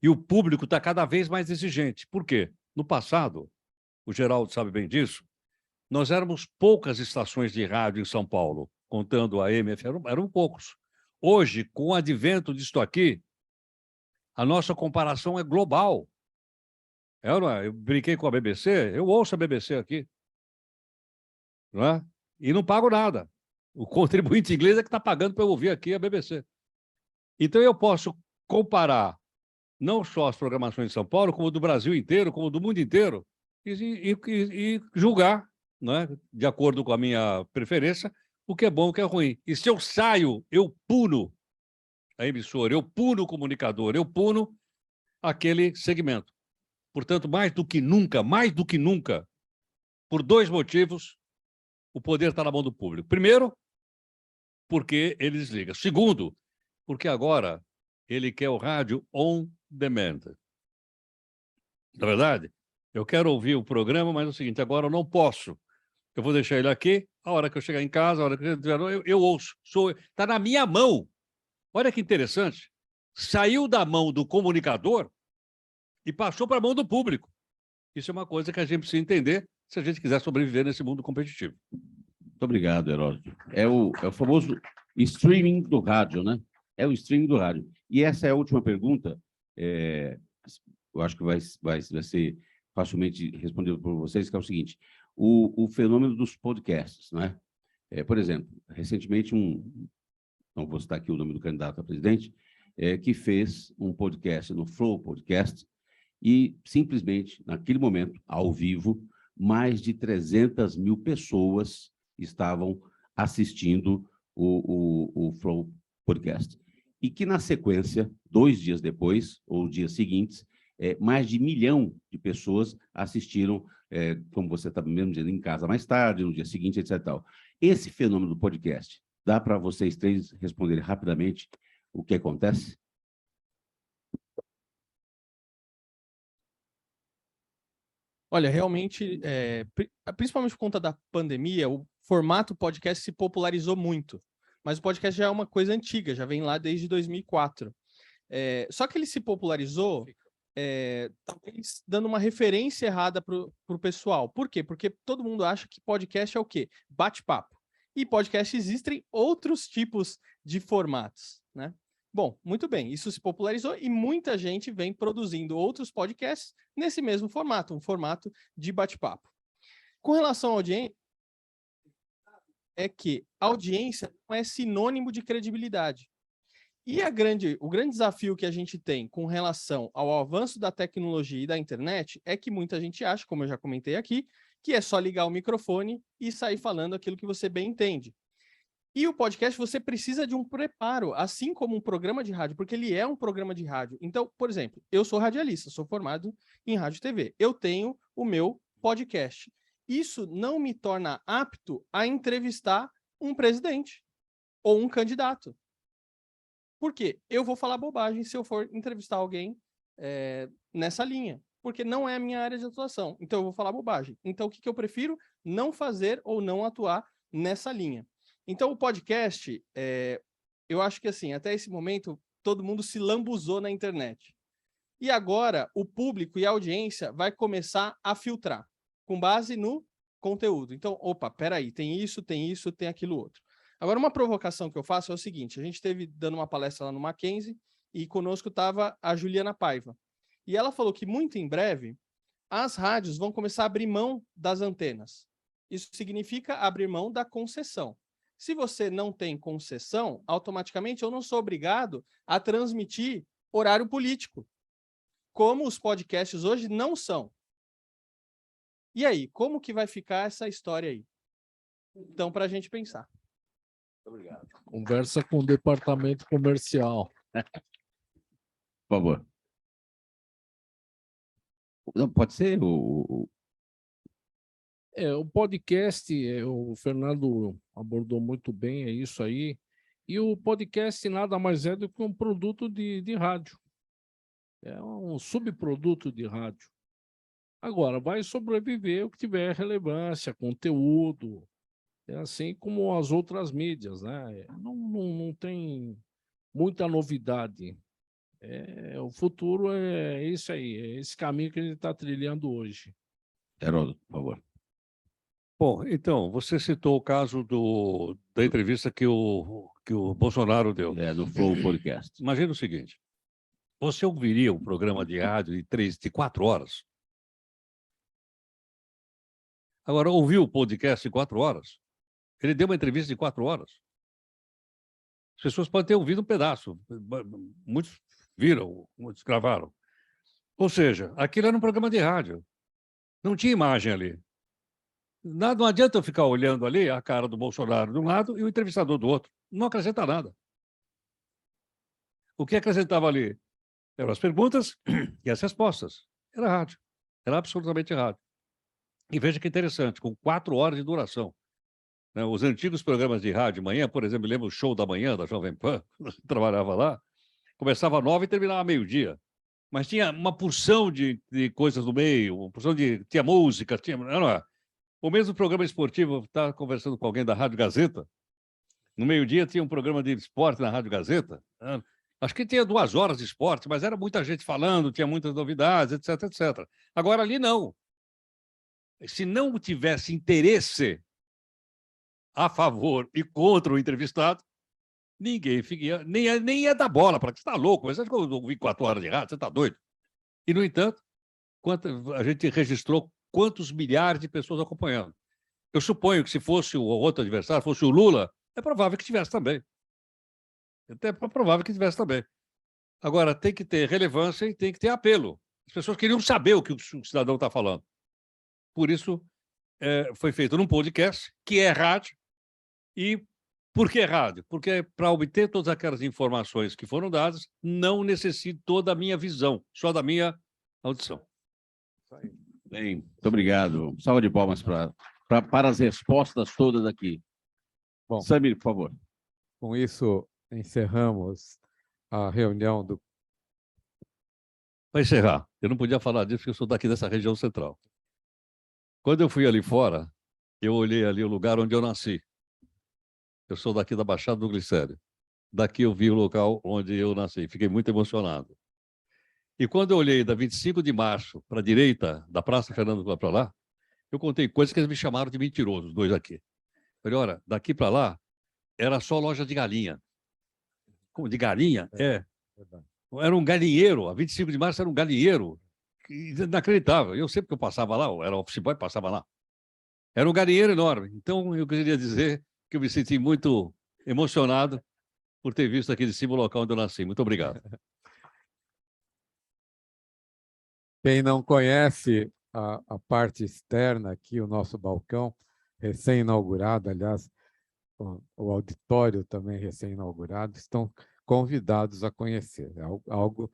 E o público está cada vez mais exigente. Por quê? No passado, o Geraldo sabe bem disso, nós éramos poucas estações de rádio em São Paulo, contando a MF, eram poucos. Hoje, com o advento disto aqui, a nossa comparação é global. Eu brinquei com a BBC, eu ouço a BBC aqui. Não é? E não pago nada. O contribuinte inglês é que está pagando para eu ouvir aqui a BBC. Então, eu posso comparar não só as programações de São Paulo, como do Brasil inteiro, como do mundo inteiro, e julgar, não é? De acordo com a minha preferência, o que é bom e o que é ruim. E se eu saio, eu puno a emissora, eu puno o comunicador, eu puno aquele segmento. Portanto, mais do que nunca, por dois motivos, o poder está na mão do público. Primeiro, porque ele desliga. Segundo, porque agora ele quer o rádio on demand. Na verdade, eu quero ouvir o programa, mas é o seguinte, agora eu não posso. Eu vou deixar ele aqui, a hora que eu chegar em casa, a hora que eu ouço. Está na minha mão. Olha que interessante. Saiu da mão do comunicador e passou para a mão do público. Isso é uma coisa que a gente precisa entender se a gente quiser sobreviver nesse mundo competitivo. Muito obrigado, Heródoto. É o famoso streaming do rádio, né? É o streaming do rádio. E essa é a última pergunta. Eu acho que vai ser facilmente respondível por vocês, que é o seguinte. O fenômeno dos podcasts, né? Por exemplo, recentemente, não vou citar aqui o nome do candidato a presidente, que fez um podcast no Flow Podcast e, simplesmente, naquele momento, ao vivo, mais de 300 mil pessoas estavam assistindo o Flow Podcast. E que, na sequência, 2 dias depois, ou dias seguintes, mais de 1 milhão de pessoas assistiram, como você está mesmo dizendo, em casa mais tarde, no dia seguinte, etc. Tal. Esse fenômeno do podcast, dá para vocês três responderem rapidamente o que acontece? Olha, realmente, principalmente por conta da pandemia, o formato podcast se popularizou muito. Mas o podcast já é uma coisa antiga, já vem lá desde 2004. Só que ele se popularizou, talvez dando uma referência errada para o pessoal. Por quê? Porque todo mundo acha que podcast é o quê? Bate-papo. E podcast existem outros tipos de formatos, né? Bom, muito bem, isso se popularizou e muita gente vem produzindo outros podcasts nesse mesmo formato, um formato de bate-papo. Com relação à audiência, é que audiência não é sinônimo de credibilidade. E o grande desafio que a gente tem com relação ao avanço da tecnologia e da internet é que muita gente acha, como eu já comentei aqui, que é só ligar o microfone e sair falando aquilo que você bem entende. E o podcast, você precisa de um preparo, assim como um programa de rádio, porque ele é um programa de rádio. Então, por exemplo, eu sou radialista, sou formado em rádio e TV. Eu tenho o meu podcast. Isso não me torna apto a entrevistar um presidente ou um candidato. Por quê? Eu vou falar bobagem se eu for entrevistar alguém nessa linha, porque não é a minha área de atuação. Então, eu vou falar bobagem. Então, o que eu prefiro? Não fazer ou não atuar nessa linha. Então, o podcast, eu acho que, assim, até esse momento, todo mundo se lambuzou na internet. E agora, o público e a audiência vai começar a filtrar, com base no conteúdo. Então, opa, peraí, tem isso, tem aquilo outro. Agora, uma provocação que eu faço é o seguinte, a gente esteve dando uma palestra lá no Mackenzie e conosco estava a Juliana Paiva. E ela falou que, muito em breve, as rádios vão começar a abrir mão das antenas. Isso significa abrir mão da concessão. Se você não tem concessão, automaticamente eu não sou obrigado a transmitir horário político, como os podcasts hoje não são. E aí, como que vai ficar essa história aí? Então, para a gente pensar. Obrigado. Conversa com o departamento comercial. Por favor. Não, pode ser o podcast, o Fernando abordou muito bem, é isso aí. E o podcast nada mais é do que um produto de rádio. É um subproduto de rádio. Agora, vai sobreviver o que tiver relevância, conteúdo, assim como as outras mídias, né? Não tem muita novidade. O futuro é isso aí, é esse caminho que a gente está trilhando hoje. Heródoto, por favor. Bom, então, você citou o caso da entrevista que que o Bolsonaro deu. No Flow Podcast. Imagina o seguinte, você ouviria um programa de rádio de 4 horas? Agora, ouviu o podcast de 4 horas? Ele deu uma entrevista de 4 horas. As pessoas podem ter ouvido um pedaço. Muitos viram, muitos gravaram. Ou seja, aquilo era um programa de rádio. Não tinha imagem ali. Não adianta eu ficar olhando ali a cara do Bolsonaro de um lado e o entrevistador do outro. Não acrescenta nada. O que acrescentava ali eram as perguntas e as respostas. Era rádio. Era absolutamente rádio. E veja que interessante, com 4 horas de duração. Os antigos programas de rádio de manhã, por exemplo, lembra o Show da Manhã, da Jovem Pan, trabalhava lá, começava às 9 e terminava meio-dia. Mas tinha uma porção de coisas no meio, uma porção de... Tinha música, tinha... Não é? O mesmo programa esportivo, eu estava conversando com alguém da Rádio Gazeta, no meio-dia tinha um programa de esporte na Rádio Gazeta, acho que tinha 2 horas de esporte, mas era muita gente falando, tinha muitas novidades, etc, etc. Agora ali não. Se não tivesse interesse a favor e contra o entrevistado, ninguém ficaria, nem ia dar bola para que você está louco, mas você acha que eu ouvi 4 horas de rádio, você está doido? E, no entanto, a gente registrou quantos milhares de pessoas acompanhando. Eu suponho que se fosse o outro adversário, fosse o Lula, é provável que tivesse também. É provável que tivesse também. Agora, tem que ter relevância e tem que ter apelo. As pessoas queriam saber o que o cidadão está falando. Por isso, foi feito num podcast, que é rádio. E por que rádio? Porque para obter todas aquelas informações que foram dadas, não necessito toda a minha visão, só da minha audição. Bem, muito obrigado. Salva de palmas para as respostas todas aqui. Bom, Samir, por favor. Com isso, encerramos a reunião do... Para encerrar, eu não podia falar disso porque eu sou daqui dessa região central. Quando eu fui ali fora, eu olhei ali o lugar onde eu nasci. Eu sou daqui da Baixada do Glicério. Daqui eu vi o local onde eu nasci. Fiquei muito emocionado. E quando eu olhei da 25 de março para a direita, da Praça Fernando para lá, eu contei coisas que eles me chamaram de mentiroso, os dois aqui. Falei, olha, daqui para lá era só loja de galinha. Como de galinha? É. Era um galinheiro. A 25 de março era um galinheiro. Inacreditável. Eu sempre que eu passava lá, eu era office boy, passava lá. Era um galinheiro enorme. Então, eu queria dizer que eu me senti muito emocionado por ter visto aquele símbolo local onde eu nasci. Muito obrigado. Quem não conhece a parte externa aqui, o nosso balcão, recém-inaugurado, aliás, o auditório também recém-inaugurado, estão convidados a conhecer. É algo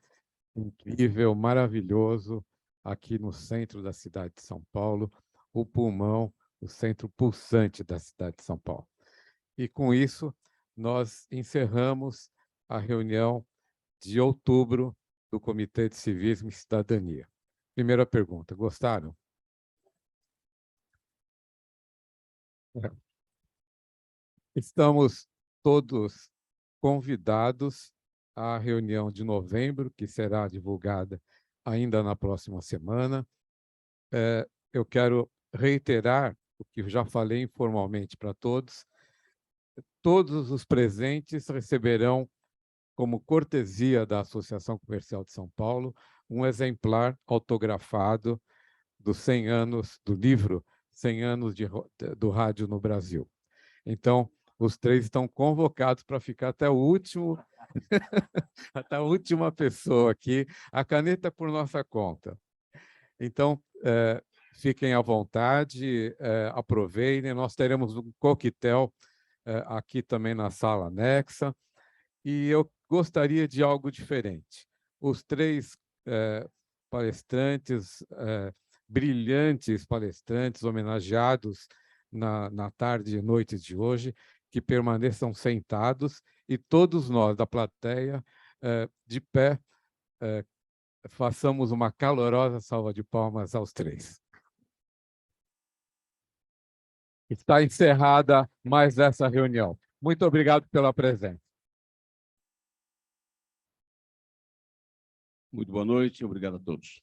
incrível, maravilhoso, aqui no centro da cidade de São Paulo, o pulmão, o centro pulsante da cidade de São Paulo. E, com isso, nós encerramos a reunião de outubro do Comitê de Civismo e Cidadania. Primeira pergunta, gostaram? Estamos todos convidados à reunião de novembro, que será divulgada ainda na próxima semana. Eu quero reiterar o que eu já falei informalmente para todos. Todos os presentes receberão, como cortesia da Associação Comercial de São Paulo, um exemplar autografado dos 100 anos, do livro 100 anos do rádio no Brasil. Então, os 3 estão convocados para ficar até o último, até a última pessoa aqui. A caneta é por nossa conta. Então, fiquem à vontade, aproveitem. Nós teremos um coquetel aqui também na sala anexa. E eu gostaria de algo diferente. Os 3 palestrantes, brilhantes palestrantes, homenageados na tarde e noite de hoje, que permaneçam sentados, e todos nós da plateia, de pé, façamos uma calorosa salva de palmas aos 3. Está encerrada mais essa reunião. Muito obrigado pela presença. Muito boa noite, obrigado a todos.